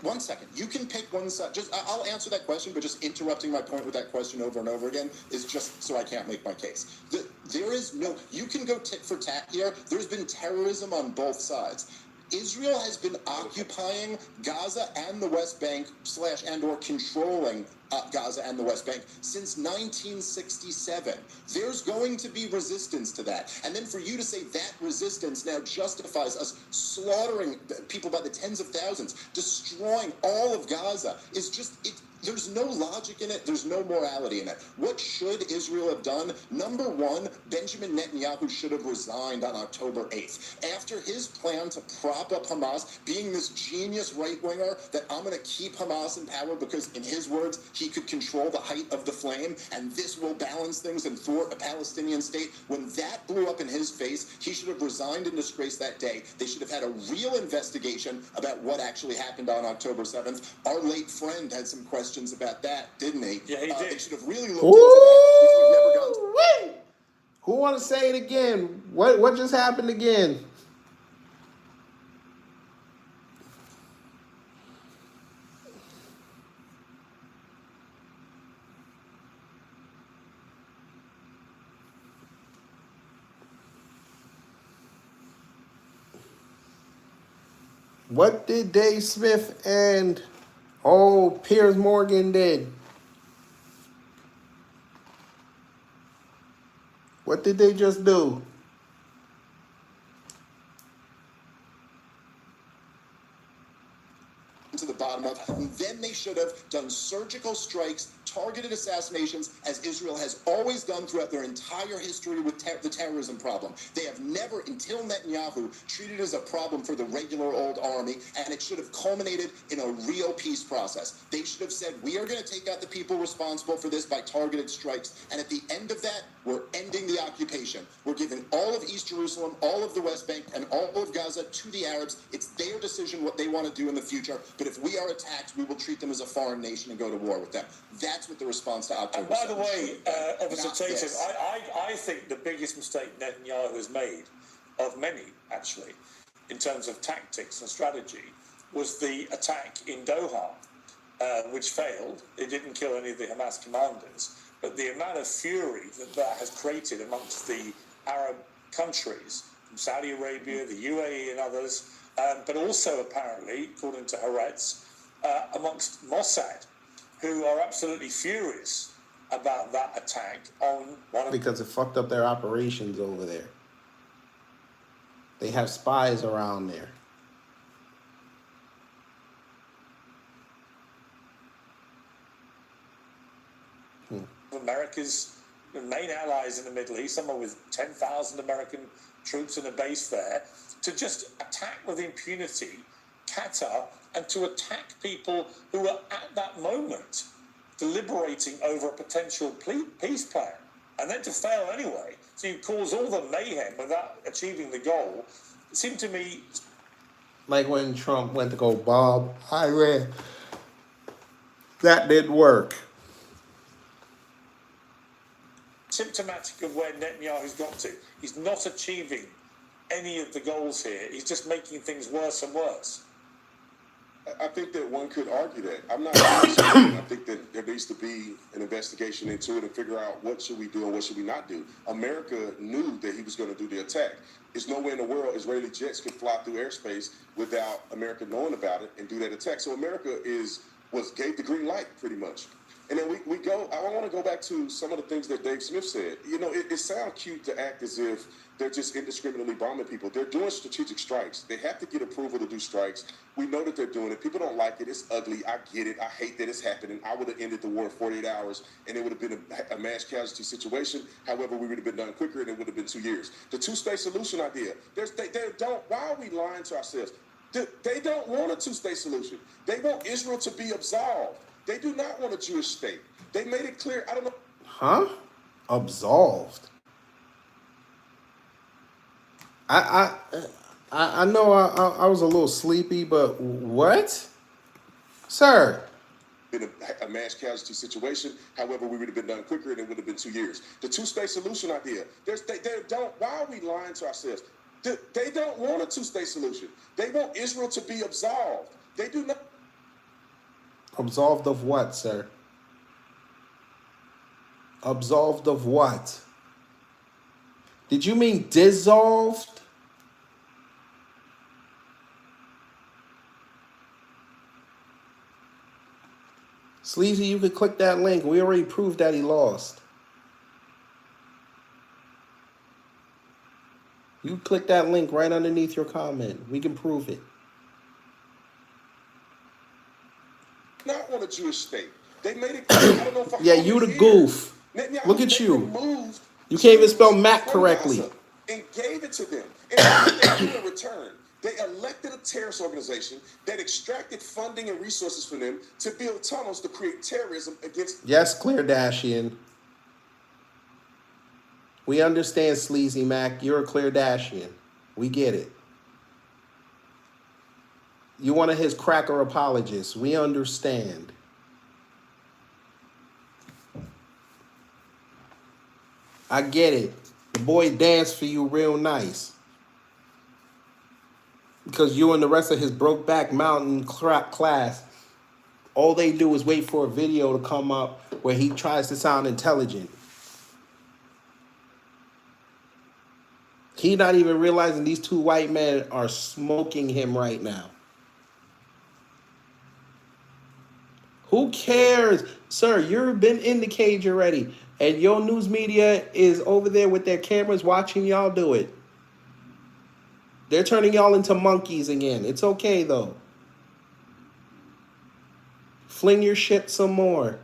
G: One second. You can pick one side. I'll answer that question, but just interrupting my point with that question over and over again is just so I can't make my case. There is no. You can go tit for tat here. There's been terrorism on both sides. Israel has been occupying Gaza and the West Bank / and or controlling Gaza and the West Bank since 1967. There's going to be resistance to that. And then for you to say that resistance now justifies us slaughtering people by the tens of thousands, destroying all of Gaza, is just, there's no logic in it. There's no morality in it. What should Israel have done? Number one, Benjamin Netanyahu should have resigned on October 8th. After his plan to prop up Hamas, being this genius right-winger that I'm going to keep Hamas in power because, in his words, he could control the height of the flame, and this will balance things and thwart a Palestinian state. When that blew up in his face, he should have resigned in disgrace that day. They should have had a real investigation about what actually happened on October 7th. Our late friend had some questions about that, didn't he?
F: Yeah, he did.
G: They should have really looked into that, which we've never gotten to.
C: Who want to say it again? What just happened again? What did Dave Smith and Piers Morgan did? What did they just do?
G: To the bottom of, then they should have done surgical strikes, targeted assassinations, as Israel has always done throughout their entire history with the terrorism problem. They have never, until Netanyahu, treated it as a problem for the regular old army, and it should have culminated in a real peace process. They should have said, we are going to take out the people responsible for this by targeted strikes, and at the end of that, we're ending the occupation. We're giving all of East Jerusalem, all of the West Bank, and all of Gaza to the Arabs. It's their decision what they want to do in the future, but if we are attacked, we will treat them as a foreign nation and go to war with them. That's what the response to October 7th.
F: And by the way, Officer
G: Not
F: Tatum,
G: this.
F: I think the biggest mistake Netanyahu has made, of many actually, in terms of tactics and strategy, was the attack in Doha, which failed. It didn't kill any of the Hamas commanders, but the amount of fury that has created amongst the Arab countries, from Saudi Arabia, the UAE and others, but also apparently, according to Haaretz, amongst Mossad, who are absolutely furious about that attack on one of...
C: Because it fucked up their operations over there. They have spies around there.
F: America's main allies in the Middle East, somewhere with 10,000 American troops in a base there, to just attack with impunity Qatar and to attack people who are at that moment deliberating over a potential peace plan, and then to fail anyway. So you cause all the mayhem without achieving the goal. It seemed to me...
C: Like when Trump went to go bomb Iran. That didn't work.
F: Symptomatic of where Netanyahu's got to. He's not achieving any of the goals here. He's just making things worse and worse.
B: I think that one could argue that. I'm not I think that there needs to be an investigation into it and figure out what should we do and what should we not do. America knew that he was going to do the attack. There's no way in the world Israeli jets could fly through airspace without America knowing about it and do that attack. So America gave the green light pretty much. And then we go, I want to go back to some of the things that Dave Smith said. You know, it sounds cute to act as if they're just indiscriminately bombing people. They're doing strategic strikes. They have to get approval to do strikes. We know that they're doing it. People don't like it. It's ugly. I get it. I hate that it's happening. I would have ended the war in 48 hours, and it would have been a mass casualty situation. However, we would have been done quicker, and it would have been 2 years. The two-state solution idea, why are we lying to ourselves? They don't want a two-state solution. They want Israel to be absolved. They do not want a Jewish state. They made it clear. I don't know.
C: Huh? Absolved. I know I was a little sleepy, but what? Sir.
B: In a mass casualty situation. However, we would have been done quicker, and it would have been 2 years. The two-state solution idea. Why are we lying to ourselves? They don't want a two-state solution. They want Israel to be absolved. They do not.
C: Absolved of what, sir? Absolved of what? Did you mean dissolved? Sleazy, you could click that link. We already proved that he lost. You click that link right underneath your comment. We can prove it.
B: Not want a Jewish state. They made it clear. I don't know if
C: Yeah, you the goof. Look at you. You can't even spell Mac correctly.
B: And gave it to them. And what did they do in return? They elected a terrorist organization that extracted funding and resources from them to build tunnels to create terrorism against...
C: Yes, Clear Dashian. We understand, Sleazy Mac. You're a Clear Dashian. We get it. You one of his cracker apologists. We understand. I get it. The boy danced for you real nice. Because you and the rest of his Brokeback Mountain class, all they do is wait for a video to come up where he tries to sound intelligent. He not even realizing these two white men are smoking him right now. Who cares? Sir, you've been in the cage already. And your news media is over there with their cameras watching y'all do it. They're turning y'all into monkeys again. It's okay, though. Fling your shit some more.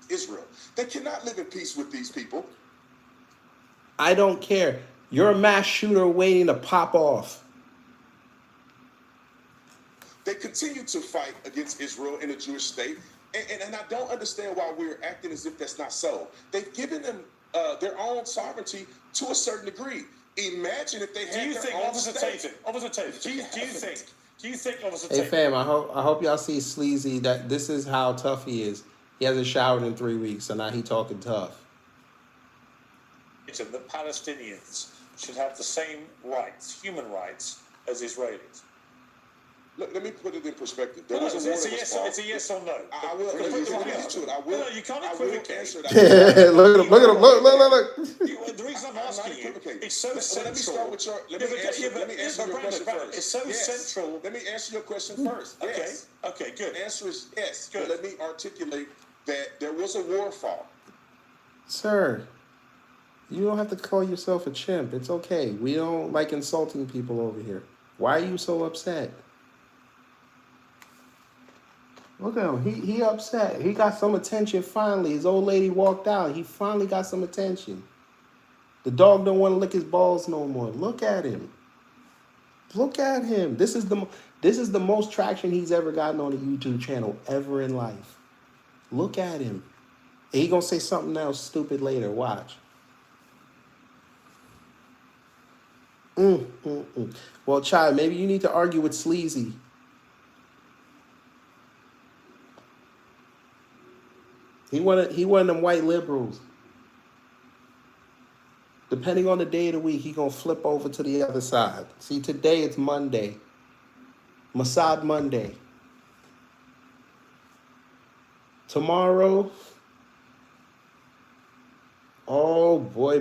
B: Israel. They cannot live in peace with these people.
C: I don't care. You're a mass shooter waiting to pop off.
B: They continue to fight against Israel in a Jewish state. And I don't understand why we're acting as if that's not so. They've given them their own sovereignty to a certain degree. Imagine if they had their own state.
F: Officer Tatum, do you think, Officer
C: Hey
F: Tatum?
C: fam, I hope y'all see Sleazy that this is how tough he is. He hasn't showered in 3 weeks, so now he talking tough.
F: That Palestinians should have the same rights, human rights, as Israelis?
B: Look, let me put it in perspective. There
F: No,
B: was a war
F: it's
B: that
F: a
B: was
F: yes.
B: fought.
F: It's a yes or no.
B: I will. Let me get to it. I will.
F: No, you can't
B: I will
F: equivocate.
B: answer
C: Look
B: that.
C: at him, look at him, look.
F: The reason I'm asking you, it's so
B: Let
F: central.
B: me start with your. Let me answer your question first.
F: It's so
B: Yes.
F: central.
B: Let me answer your question first. Yes.
F: Okay, good.
B: The answer is yes.
F: Good.
B: But let me articulate that there was a war fought.
C: Sir, you don't have to call yourself a chimp. It's okay. We don't like insulting people over here. Why are you so upset? Look at him. He upset. He got some attention finally. His old lady walked out. He finally got some attention. The dog don't want to lick his balls no more. Look at him. Look at him. This is the most traction he's ever gotten on a YouTube channel ever in life. Look at him. And he gonna say something else stupid later. Watch. Well, child, maybe you need to argue with Sleazy. He one of them white liberals. Depending on the day of the week, he gonna flip over to the other side. See, today it's Monday. Mossad Monday. Tomorrow, oh boy.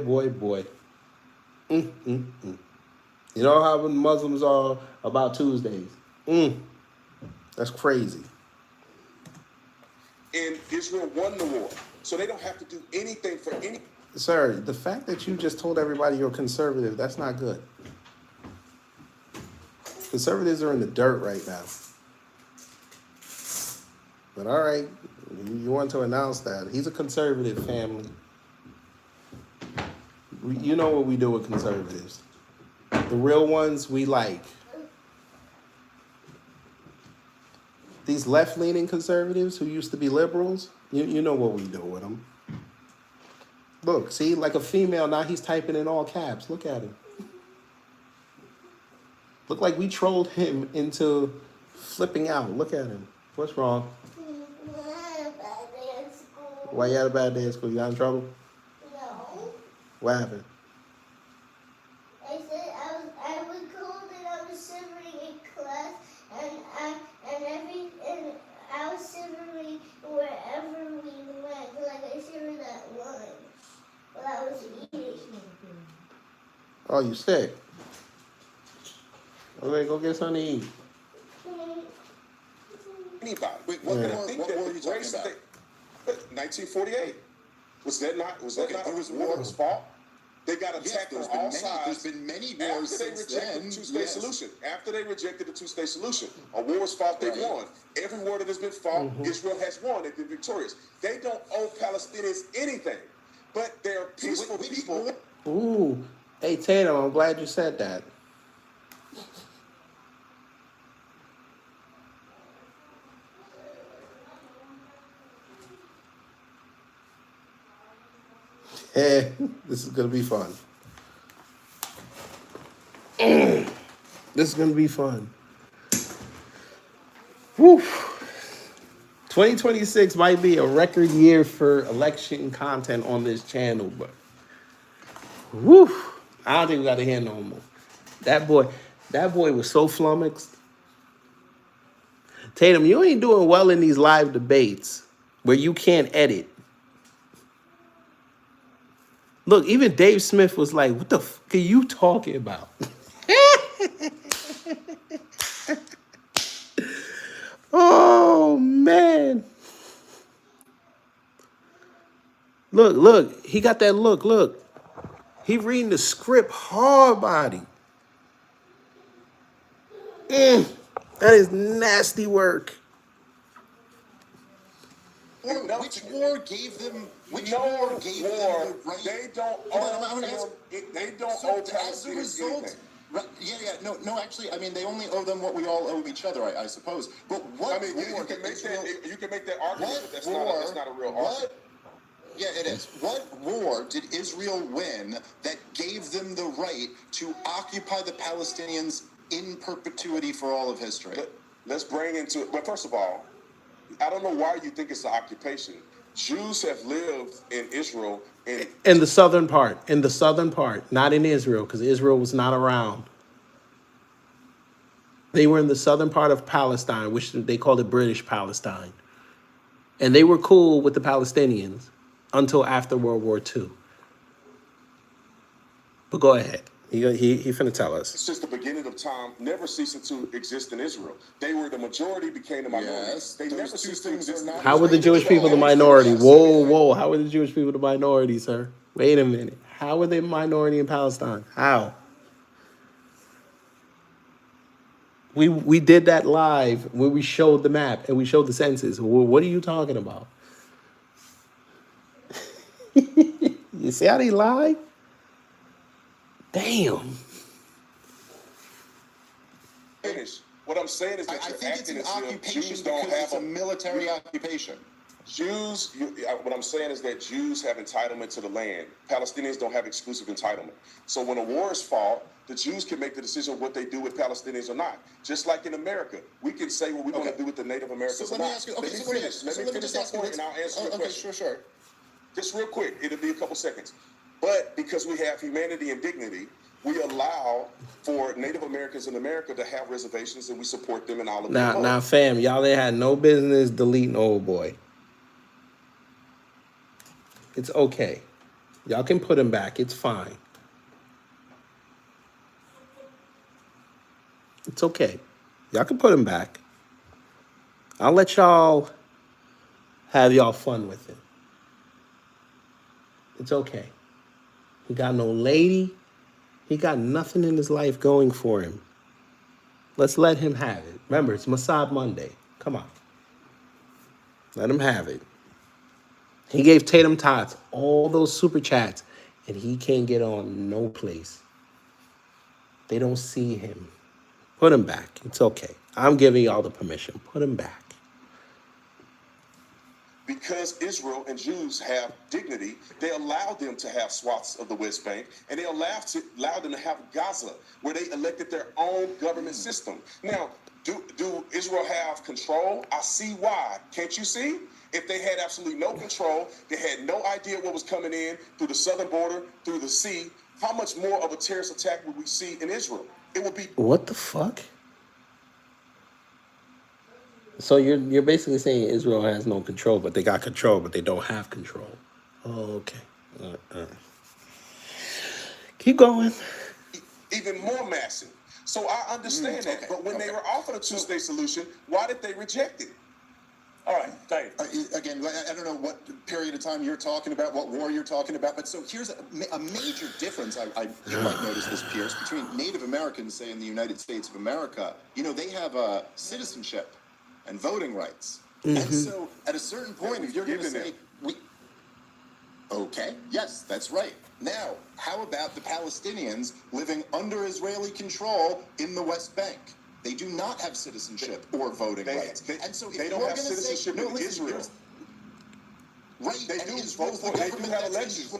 C: You know how Muslims are about Tuesdays. That's crazy.
B: And Israel won the war. So they don't have to do anything for any.
C: Sir, the fact that you just told everybody you're conservative, that's not good. Conservatives are in the dirt right now. But all right, you want to announce that. He's a conservative, family. You know what we do with conservatives. The real ones we like. These left-leaning conservatives who used to be liberals, you know what we do with them. Look, see, like a female, now he's typing in all caps. Look at him. Look like we trolled him into flipping out. Look at him. What's wrong? Why you had a bad day at school? You got in trouble?
J: No.
C: What happened?
J: I said I was cold and I was shivering in class and I was shivering wherever we went. Like I shivered at lunch while I was eating.
C: Oh, you sick? Okay, go get something to eat.
B: Anybody. Wait,
G: What
B: war
G: are you talking about?
B: 1948. Was that not a war that was fought? They got attacked on all sides.
G: There's been many wars
B: after they
G: since
B: rejected
G: then.
B: the two-state solution. After they rejected the two-state solution, a war was fought, they won. Every war that has been fought, Israel has won. They've been victorious. They don't owe Palestinians anything, but they're peaceful people.
C: Ooh. Hey, Tatum, I'm glad you said that. Hey, this is going to be fun. This is going to be fun. Woo. 2026 might be a record year for election content on this channel, but woo, I don't think we got to hear no more. That boy was so flummoxed. Tatum, you ain't doing well in these live debates where you can't edit. Look, even Dave Smith was like, what the fuck are you talking about? Look. He got that look. Look. He reading the script hard body. That is nasty work.
G: Which war gave them? Which war gave them the right?
B: They don't owe them. They don't owe Palestinians anything.
G: No. Actually, I mean, they only owe them what we all owe each other, I suppose. But what?
B: I mean, you can make that argument, but that's not a real argument.
G: Yeah, it is. What war did Israel win that gave them the right to occupy the Palestinians in perpetuity for all of history?
B: Let's bring into it. But first of all, I don't know why you think it's an occupation. Jews have lived in Israel
C: in the southern part. In the southern part, not in Israel, because Israel was not around. They were in the southern part of Palestine, which they called it British Palestine. And they were cool with the Palestinians until after World War II. But go ahead. He finna tell us.
B: It's just the beginning of time, never ceasing to exist in Israel. They were the majority, became the minority.
G: Yes,
B: they never ceased to exist.
C: How were the Jewish people the minority? Whoa. How were the Jewish people the minority, sir? Wait a minute. How were they minority in Palestine? How? We did that live when we showed the map and we showed the census. Well, what are you talking about? You see how they lie? Damn.
B: Finish. What I'm saying is that
G: I think it's an occupation
B: Jews don't
G: because
B: have
G: it's a military occupation.
B: What I'm saying is that Jews have entitlement to the land. Palestinians don't have exclusive entitlement. So when a war is fought, the Jews can make the decision what they do with Palestinians or not. Just like in America, we can say what we want to do with the Native Americans.
G: So let me ask you.
B: Let me finish my point, and I'll answer your question.
G: Sure.
B: Just real quick, it'll be a couple seconds. But because we have humanity and dignity, we allow for Native Americans in America to have reservations, and we support them in all of them.
C: Now, fam, y'all they had no business deleting Old Boy. It's okay. Y'all can put him back. It's fine. It's okay. Y'all can put him back. I'll let y'all have y'all fun with it. It's okay. He got no lady. He got nothing in his life going for him. Let's let him have it. Remember, it's Mossad Monday. Come on. Let him have it. He gave Tatum Tots all those super chats, and he can't get on no place. They don't see him. Put him back. It's okay. I'm giving y'all the permission. Put him back.
B: Because Israel and Jews have dignity, they allow them to have swaths of the West Bank, and they allow them to have Gaza, where they elected their own government system. Now, do Israel have control? I see why. Can't you see? If they had absolutely no control, they had no idea what was coming in through the southern border, through the sea, how much more of a terrorist attack would we see in Israel? It would be...
C: What the fuck? So you're basically saying Israel has no control, but they got control, but they don't have control. Oh, okay. Keep going.
B: Even more massive. So I understand that. But when they were offered a two-state solution, why did they reject it?
F: All right, Dave.
G: Again, I don't know what period of time you're talking about, what war you're talking about, but so here's a major difference, you might notice this, Pierce, between Native Americans, say, in the United States of America. You know, they have citizenship and voting rights. Mm-hmm. And so at a certain point, if you're going to say, okay, yes, that's right. Now, how about the Palestinians living under Israeli control in the West Bank? They do not have citizenship or voting rights. And so if
B: they don't have citizenship in Israel.
G: Right,
B: they do vote for. They do have elections.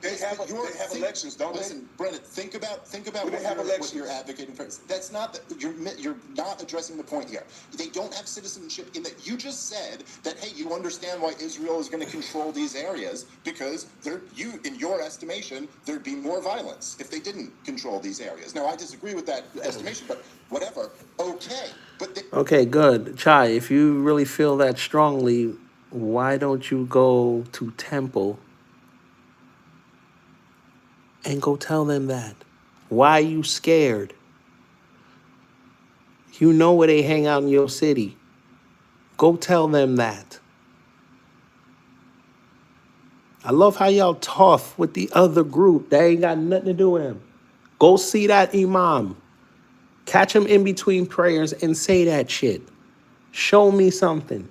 B: They have elections, don't they?
G: Listen, Brennan, think about what you're advocating for. That's not you're not addressing the point here. They don't have citizenship in that you just said that. Hey, you understand why Israel is going to control these areas because in your estimation, there'd be more violence if they didn't control these areas. Now, I disagree with that estimation, but whatever. Okay,
C: okay, good, Chai. If you really feel that strongly, why don't you go to Temple and go tell them that? Why are you scared? You know where they hang out in your city. Go tell them that. I love how y'all tough with the other group. That ain't got nothing to do with him. Go see that imam. Catch him in between prayers and say that shit. Show me something.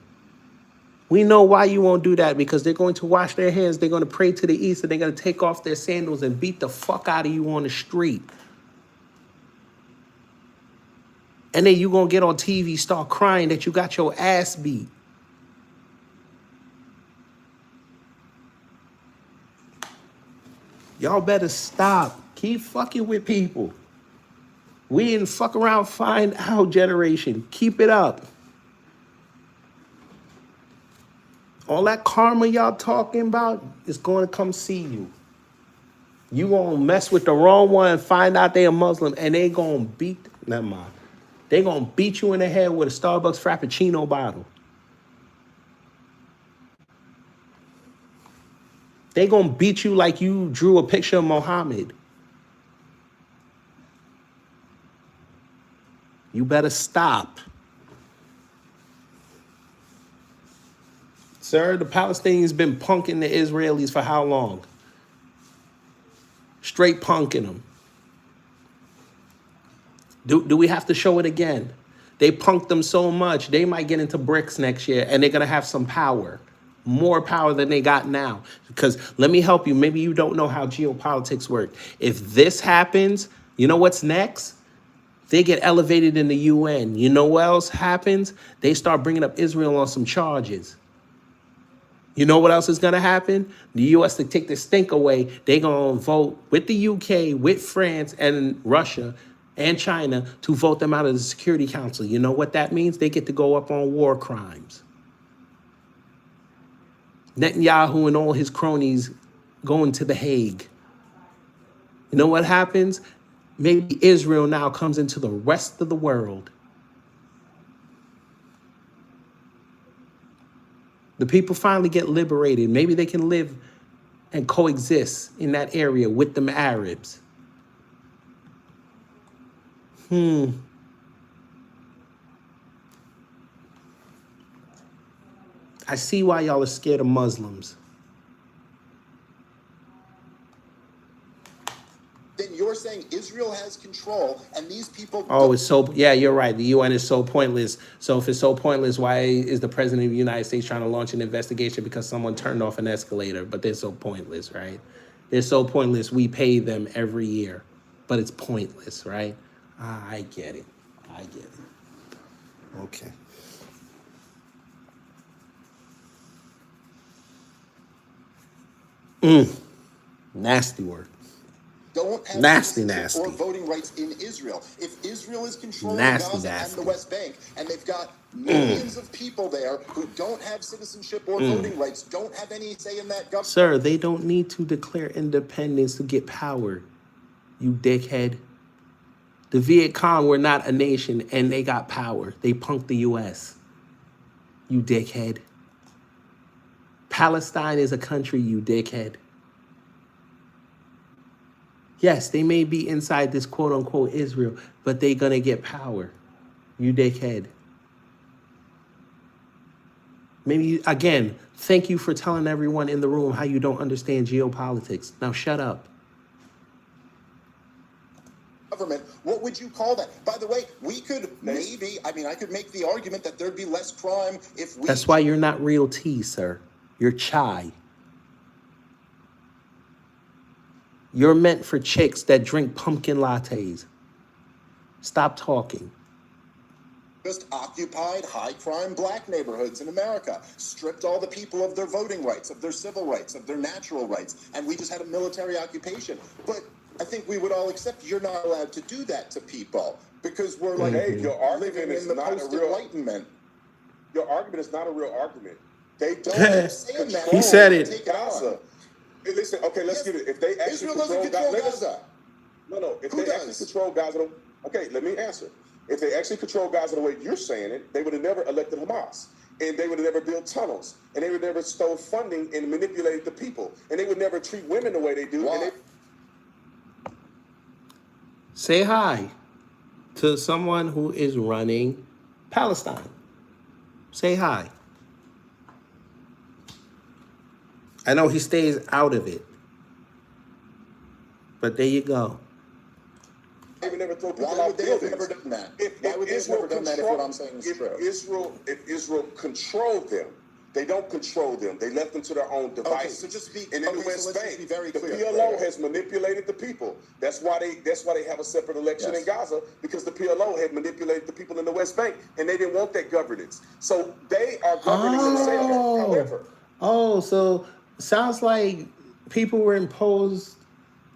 C: We know why you won't do that, because they're going to wash their hands. They're going to pray to the east, and they're going to take off their sandals and beat the fuck out of you on the street. And then you're going to get on TV, start crying that you got your ass beat. Y'all better stop. Keep fucking with people. We in fuck around, find out generation. Keep it up. All that karma y'all talking about is going to come see you. You gonna mess with the wrong one and find out they a Muslim, and they gonna beat, never mind. They gonna beat you in the head with a Starbucks Frappuccino bottle. They gonna beat you like you drew a picture of Muhammad. You better stop. Sir, the Palestinians been punking the Israelis for how long? Straight punking them. Do we have to show it again? They punked them so much, they might get into BRICS next year, and they're going to have some power. More power than they got now. Because let me help you. Maybe you don't know how geopolitics work. If this happens, you know what's next? They get elevated in the UN. You know what else happens? They start bringing up Israel on some charges. You know what else is going to happen? The U.S. to take the stink away, they're going to vote with the U.K., with France, and Russia, and China to vote them out of the Security Council. You know what that means? They get to go up on war crimes. Netanyahu and all his cronies going to The Hague. You know what happens? Maybe Israel now comes into the rest of the world. The people finally get liberated. Maybe they can live and coexist in that area with them Arabs. I see why y'all are scared of Muslims.
G: Then you're saying Israel has control, and these people.
C: Oh, it's so, yeah, you're right. The UN is so pointless. So if it's so pointless, why is the president of the United States trying to launch an investigation because someone turned off an escalator? But they're so pointless, right? They're so pointless. We pay them every year, but it's pointless, right? I get it. I get it. Okay. Nasty word.
G: Don't have
C: Nasty,
G: citizenship
C: nasty.
G: or voting rights in Israel. If Israel is controlling
C: Nasty,
G: Gaza
C: nasty.
G: and the West Bank, and they've got millions of people there who don't have citizenship or voting rights, don't have any say in that government.
C: Sir, they don't need to declare independence to get power, you dickhead. The Viet Cong were not a nation, and they got power. They punked the U.S., you dickhead. Palestine is a country, you dickhead. Yes, they may be inside this quote-unquote Israel, but they're going to get power, you dickhead. Maybe, again, thank you for telling everyone in the room how you don't understand geopolitics. Now shut up.
G: Government, what would you call that? By the way, we could maybe, I could make the argument that there'd be less crime if we...
C: That's why you're not real tea, sir. You're chai. You're meant for chicks that drink pumpkin lattes. Stop talking.
G: Just occupied high-crime black neighborhoods in America, stripped all the people of their voting rights, of their civil rights, of their natural rights, and we just had a military occupation. But I think we would all accept you're not allowed to do that to people because we're like,
B: Hey, your argument
G: living
B: is
G: in the
B: not a real.
G: post-enlightenment.
B: Your argument is not a real argument. They don't
G: Saying that,
C: He said it.
G: Take it
B: Gaza.
G: on.
B: Hey, listen, okay, let's get it. If they actually
G: Israel doesn't control Gaza.
B: No. If
G: Who
B: they actually
G: does?
B: control Gaza, okay, let me answer. If they actually control Gaza the way you're saying it, they would have never elected Hamas, and they would have never built tunnels, and they would never stole funding and manipulated the people, and they would never treat women the way they do.
G: Why?
C: Say hi to someone who is running Palestine. Say hi. I know he stays out of it. But there you go.
B: They would never throw people
G: Why
B: out
G: would they have
B: buildings.
G: never done that?
B: If
G: Why would they have
B: Israel
G: never done that if what I'm saying is true?
B: If Israel controlled them, they don't control them. They left them to their own devices.
G: Okay, so just be
B: and in the
G: okay,
B: West
G: so let's
B: Bank,
G: just be very
B: the
G: clear.
B: PLO has manipulated the people. That's why they have a separate election
G: Yes.
B: in Gaza, because the PLO had manipulated the people in the West Bank, and they didn't want that governance. So they are governing themselves. However,
C: So sounds like people were imposed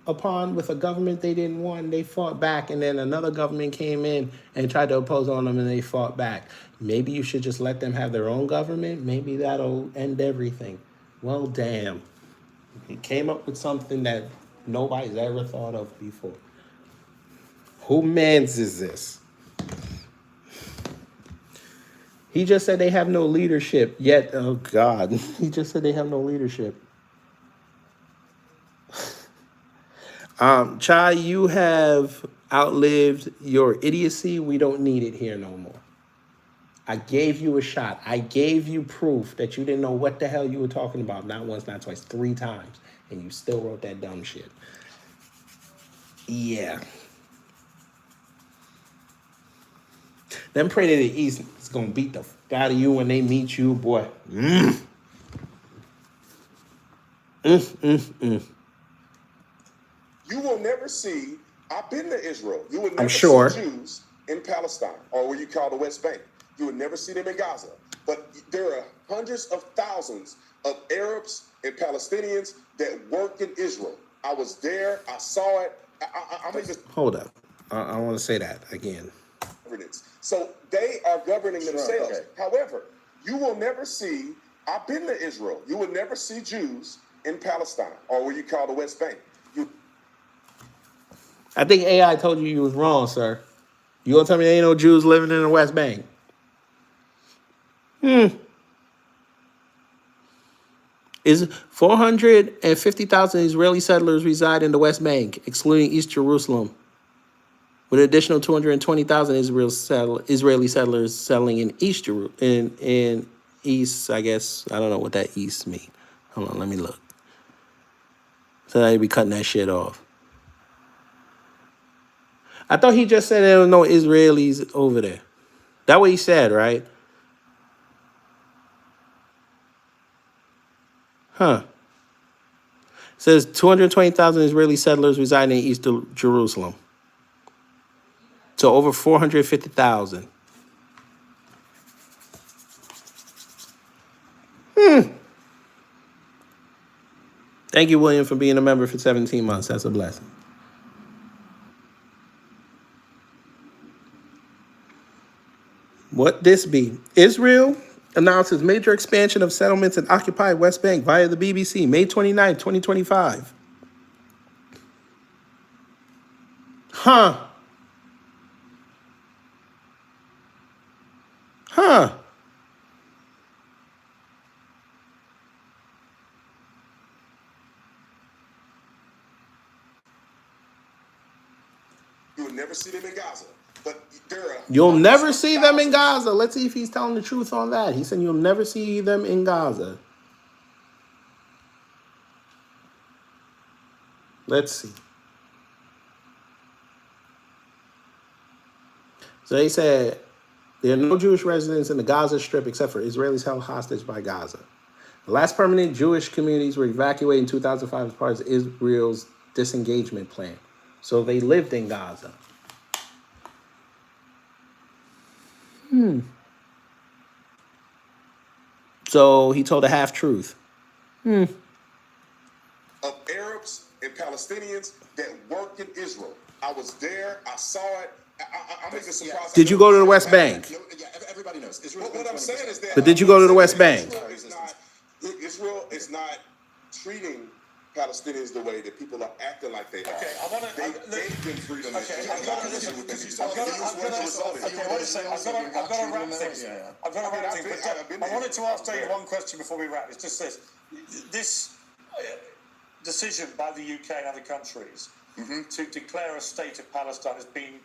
C: upon with a government they didn't want. They fought back, and then another government came in and tried to oppose on them, and they fought back. Maybe you should just let them have their own government. Maybe that'll end everything. Well, damn. He came up with something that nobody's ever thought of before. Who mans is this? He just said they have no leadership yet. Oh, God. He just said they have no leadership. Chai, you have outlived your idiocy. We don't need it here no more. I gave you a shot. I gave you proof that you didn't know what the hell you were talking about. Not once, not twice, 3 times. And you still wrote that dumb shit. Yeah. Them pray to the East is going to beat the fuck out of you when they meet you, boy.
B: you will never see, I've been to Israel, you will never
C: sure.
B: see Jews in Palestine, or what you call the West Bank. You would never see them in Gaza. But there are hundreds of thousands of Arabs and Palestinians that work in Israel. I was there, I saw it.
C: Hold up. I want to say that again.
B: So they are governing themselves.
G: Okay.
B: However, you will never see, I've been to Israel, you will never see Jews in Palestine, or what you call the West Bank.
C: I think AI told you was wrong, sir. You gonna tell me there ain't no Jews living in the West Bank? Is 450,000 Israeli settlers reside in the West Bank, excluding East Jerusalem, with an additional 220,000 Israeli settlers settling in East in East, I guess. I don't know what that East mean. Hold on, let me look. So they'd be cutting that shit off. I thought he just said there were no Israelis over there. That's what he said, right? Huh. It says 220,000 Israeli settlers reside in East Jerusalem. So over 450,000. Thank you, William, for being a member for 17 months. That's a blessing. What this be? Israel announces major expansion of settlements in occupied West Bank via the BBC, May 29, 2025. Huh.
B: You will never see them in Gaza. But
C: You'll never see them in Gaza. Let's see if he's telling the truth on that. He said you'll never see them in Gaza. Let's see. So they said there are no Jewish residents in the Gaza Strip except for Israelis held hostage by Gaza. The last permanent Jewish communities were evacuated in 2005 as part of Israel's disengagement plan. So they lived in Gaza. So he told a half-truth.
B: Of Arabs and Palestinians that work in Israel. I was there, I saw it. I'm even surprised.
C: Did you go to the West Bank?
G: Yeah, everybody knows.
B: What I'm saying is that.
C: But did you go to the West Bank?
B: Israel is not treating Palestinians the way that people are acting like they are.
F: Okay, I want to.
B: They've been freedom.
F: Okay, I've got to wrap things. I've got to wrap things. But I wanted to ask Dave one question before we wrap. It's just this: this decision by the UK and other countries to declare a state of Palestine has been,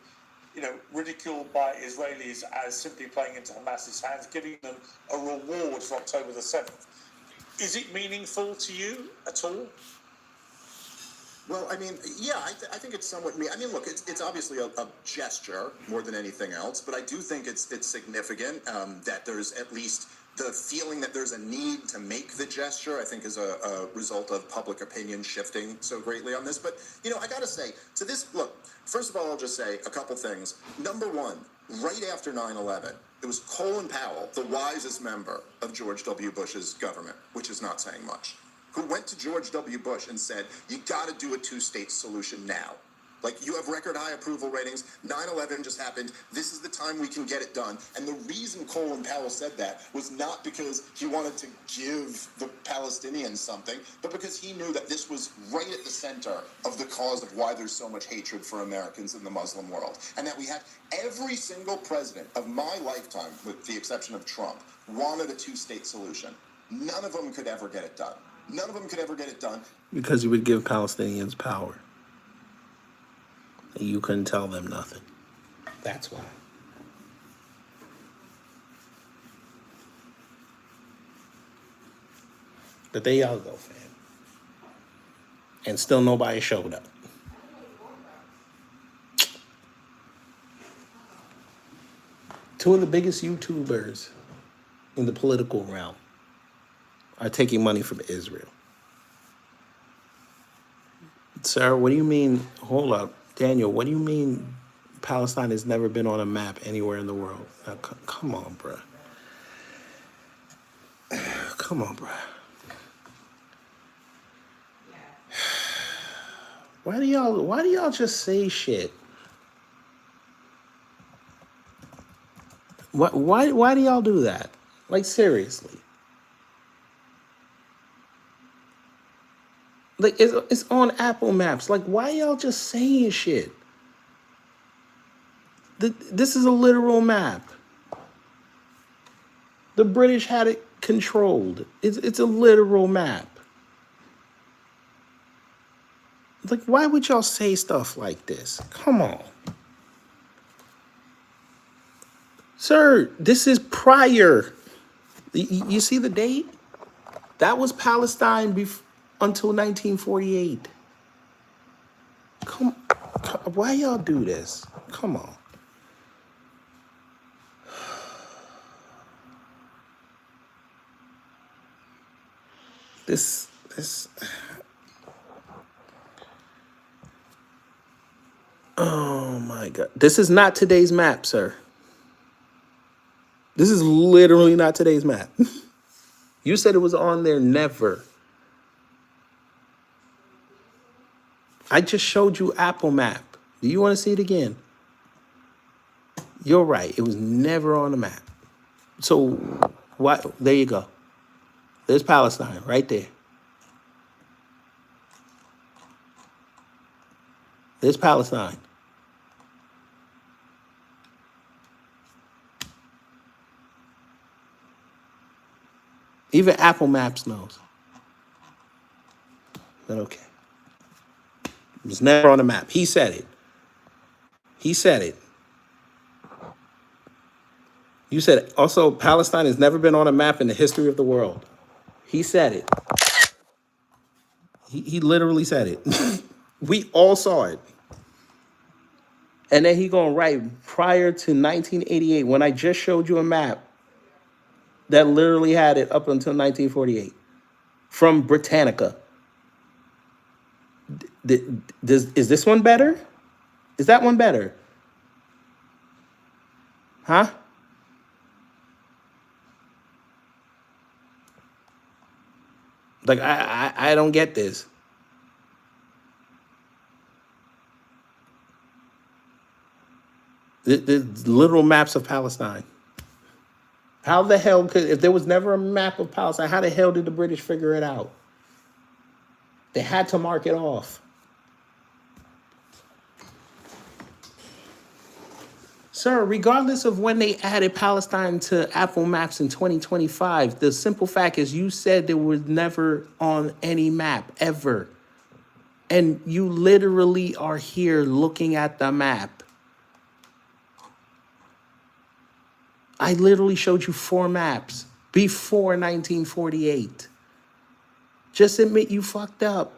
F: ridiculed by Israelis as simply playing into Hamas's hands, giving them a reward for October the 7th. Is it meaningful to you at all?
G: Well, I mean, yeah, I think it's somewhat. I mean, look, it's obviously a gesture more than anything else, but I do think it's significant that there's at least the feeling that there's a need to make the gesture. I think is a result of public opinion shifting so greatly on this. But you know, I got to say, to this, look, first of all, I'll just say a couple things. Number one, right after 9/11, it was Colin Powell, the wisest member of George W. Bush's government, which is not saying much, who went to George W. Bush and said, you got to do a two-state solution now. Like, you have record high approval ratings. 9/11 just happened. This is the time we can get it done. And the reason Colin Powell said that was not because he wanted to give the Palestinians something, but because he knew that this was right at the center of the cause of why there's so much hatred for Americans in the Muslim world. And that we had every single president of my lifetime, with the exception of Trump, wanted a two-state solution. None of them could ever get it done. None of them could ever get it done.
C: Because you would give Palestinians power. And you couldn't tell them nothing. That's why. But there y'all go, fam. And still nobody showed up. Two of the biggest YouTubers in the political realm are taking money from Israel. Sir, what do you mean? Hold up. Daniel, what do you mean Palestine has never been on a map anywhere in the world? Now, come on, bruh. Come on, bruh. Why do y'all just say shit? Why do y'all do that? Like, seriously. Like, it's on Apple Maps. Like, why y'all just saying shit? This is a literal map. The British had it controlled. It's a literal map. Like, why would y'all say stuff like this? Come on. Sir, this is prior. You see the date? That was Palestine until 1948. Come, why y'all do this? Come on. This. Oh my God. This is not today's map, sir. This is literally not today's map. You said it was on there, never. I just showed you Apple Map. Do you want to see it again? You're right. It was never on the map. So, why? There you go. There's Palestine right there. There's Palestine. Even Apple Maps knows. But okay. It was never on the map. He said it. He said it. You said it. Also, Palestine has never been on a map in the history of the world. He said it. He literally said it. We all saw it. And then he gonna write prior to 1988, when I just showed you a map that literally had it up until 1948 from Britannica. Is this one better? Is that one better? Huh? Like, I don't get this. The literal maps of Palestine. How the hell could, if there was never a map of Palestine, how the hell did the British figure it out? They had to mark it off. Sir, regardless of when they added Palestine to Apple Maps in 2025, the simple fact is you said it was never on any map, ever. And you literally are here looking at the map. I literally showed you 4 maps before 1948. Just admit you fucked up.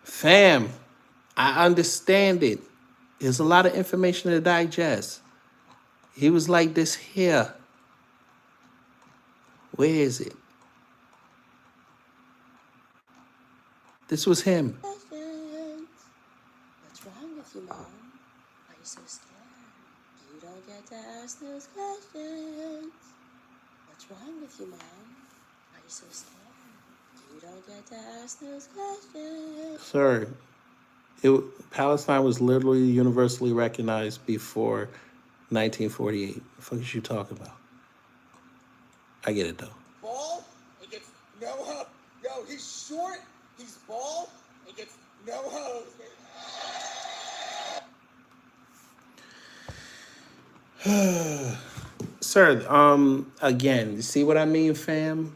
C: Fam, I understand it. There's a lot of information to digest. He was like this here. Where is it? This was him.
K: What's wrong with you, Mom? Why are you so scared? You don't get to ask those questions. What's wrong with you, Mom? Why are you so scared? You don't get to ask those questions.
C: Sir, Palestine was literally universally recognized before 1948. The fuck is you talking about? I get it though.
A: Bald, he gets no hope. Yo, he's short, he's bald, he gets no hope.
C: Sir, again, you see what I mean, fam?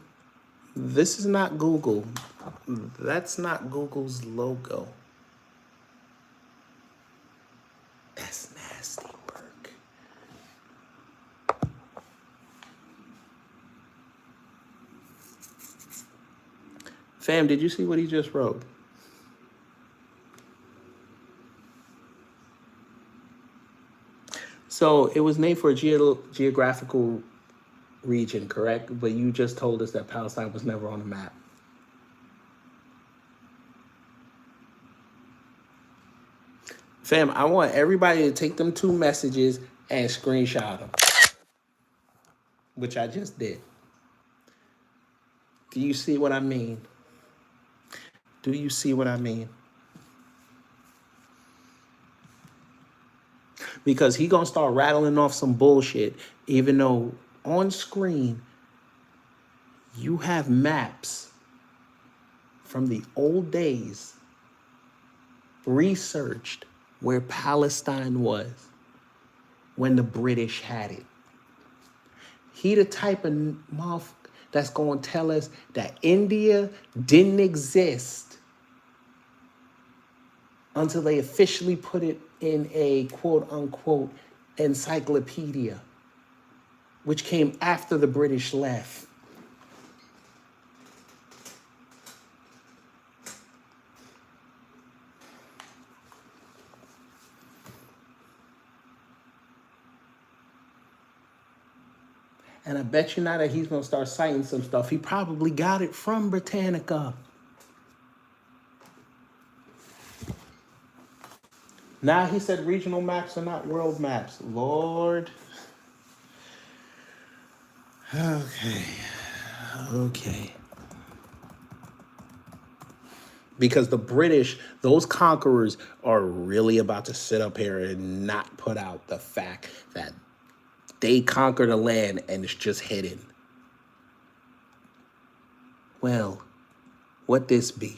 C: This is not Google. That's not Google's logo. That's nasty work. Fam, did you see what he just wrote? So it was named for a geographical region, correct? But you just told us that Palestine was never on the map. Fam, I want everybody to take them 2 messages and screenshot them, which I just did. Do you see what I mean? Do you see what I mean? Because he gonna start rattling off some bullshit, even though on screen you have maps from the old days researched where Palestine was when the British had it. He the type of motherfucker that's gonna tell us that India didn't exist until they officially put it in a quote-unquote encyclopedia, which came after the British left. And I bet you now that he's going to start citing some stuff. He probably got it from Britannica. Now he said regional maps are not world maps. Lord. Okay. Because the British, those conquerors, are really about to sit up here and not put out the fact that they conquered a land and it's just hidden. Well, what this be?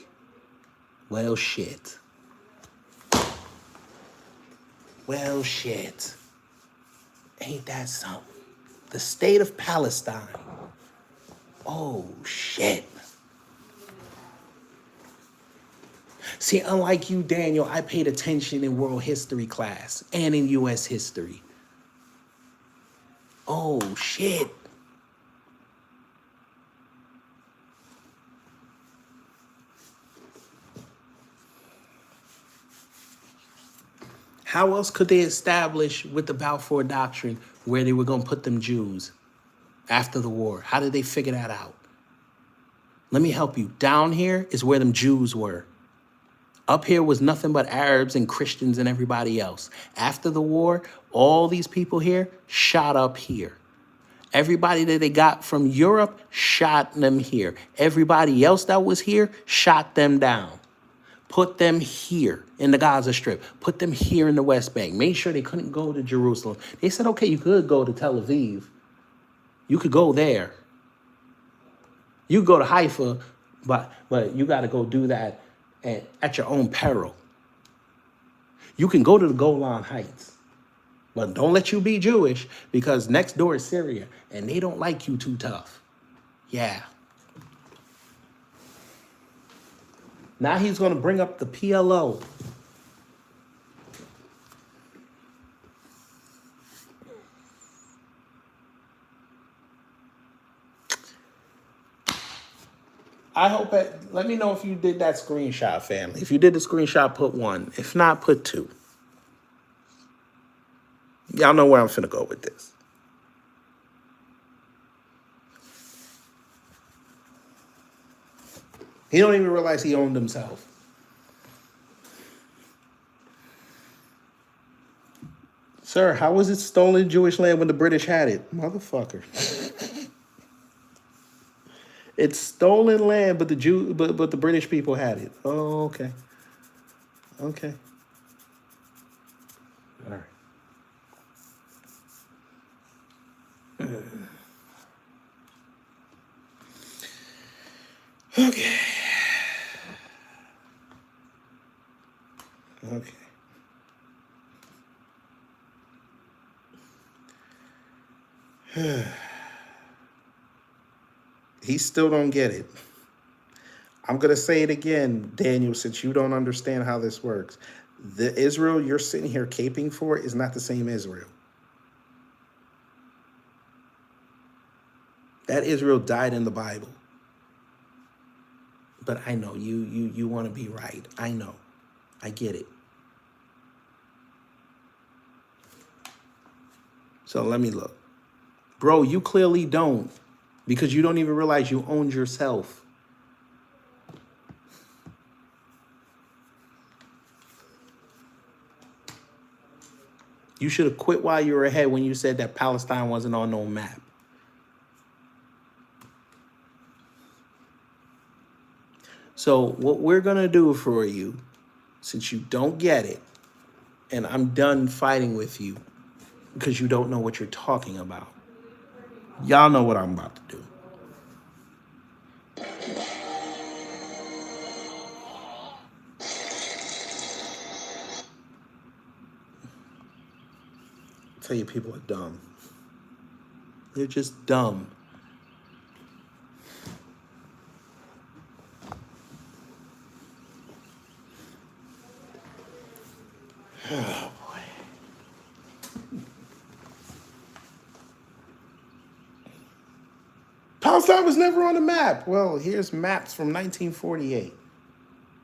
C: Well, shit. Well, shit. Ain't that something? The state of Palestine. Oh, shit. See, unlike you, Daniel, I paid attention in world history class and in U.S. history. Oh, shit. How else could they establish with the Balfour Doctrine where they were going to put them Jews after the war? How did they figure that out? Let me help you. Down here is where them Jews were. Up here was nothing but Arabs and Christians and everybody else. After the war, all these people here shot up here. Everybody that they got from Europe shot them here. Everybody else that was here shot them down. Put them here in the Gaza Strip. Put them here in the West Bank. Made sure they couldn't go to Jerusalem. They said, okay, you could go to Tel Aviv. You could go there. You could go to Haifa, but you got to go do that at your own peril. You can go to the Golan Heights, but don't let you be Jewish because next door is Syria, and they don't like you too tough. Yeah. Now he's going to bring up the PLO. I hope that, let me know if you did that screenshot, family. If you did the screenshot, put 1. If not, put 2. Y'all know where I'm finna go with this. He don't even realize he owned himself. Sir, how was it stolen Jewish land when the British had it? Motherfucker. It's stolen land, but the British people had it. Oh, okay. Okay. All right. Okay. Okay. He still don't get it. I'm going to say it again, Daniel, since you don't understand how this works. The Israel you're sitting here caping for is not the same Israel. That Israel died in the Bible. But I know you want to be right. I know. I get it. So let me look. Bro, you clearly don't, because you don't even realize you owned yourself. You should have quit while you were ahead when you said that Palestine wasn't on no map. So what we're going to do for you, since you don't get it, and I'm done fighting with you because you don't know what you're talking about. Y'all know what I'm about to do. I tell you, people are dumb. They're just dumb. Oh, boy. Palestine was never on the map. Well, here's maps from 1948.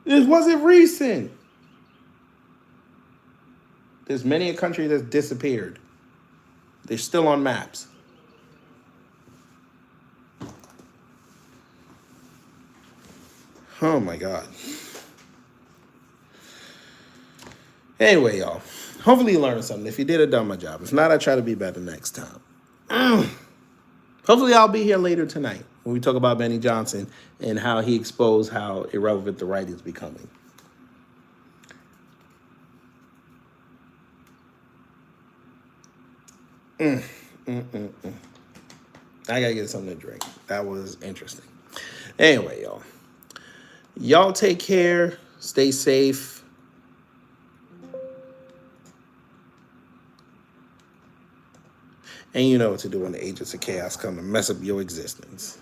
C: It wasn't recent. There's many a country that's disappeared. They're still on maps. Oh, my God. Anyway, y'all. Hopefully you learned something. If you did, I done my job. If not, I try to be better next time. Hopefully I'll be here later tonight when we talk about Benny Johnson and how he exposed how irrelevant the right is becoming. I gotta get something to drink. That was interesting. Anyway, y'all. Y'all take care. Stay safe. And you know what to do when the agents of chaos come to mess up your existence.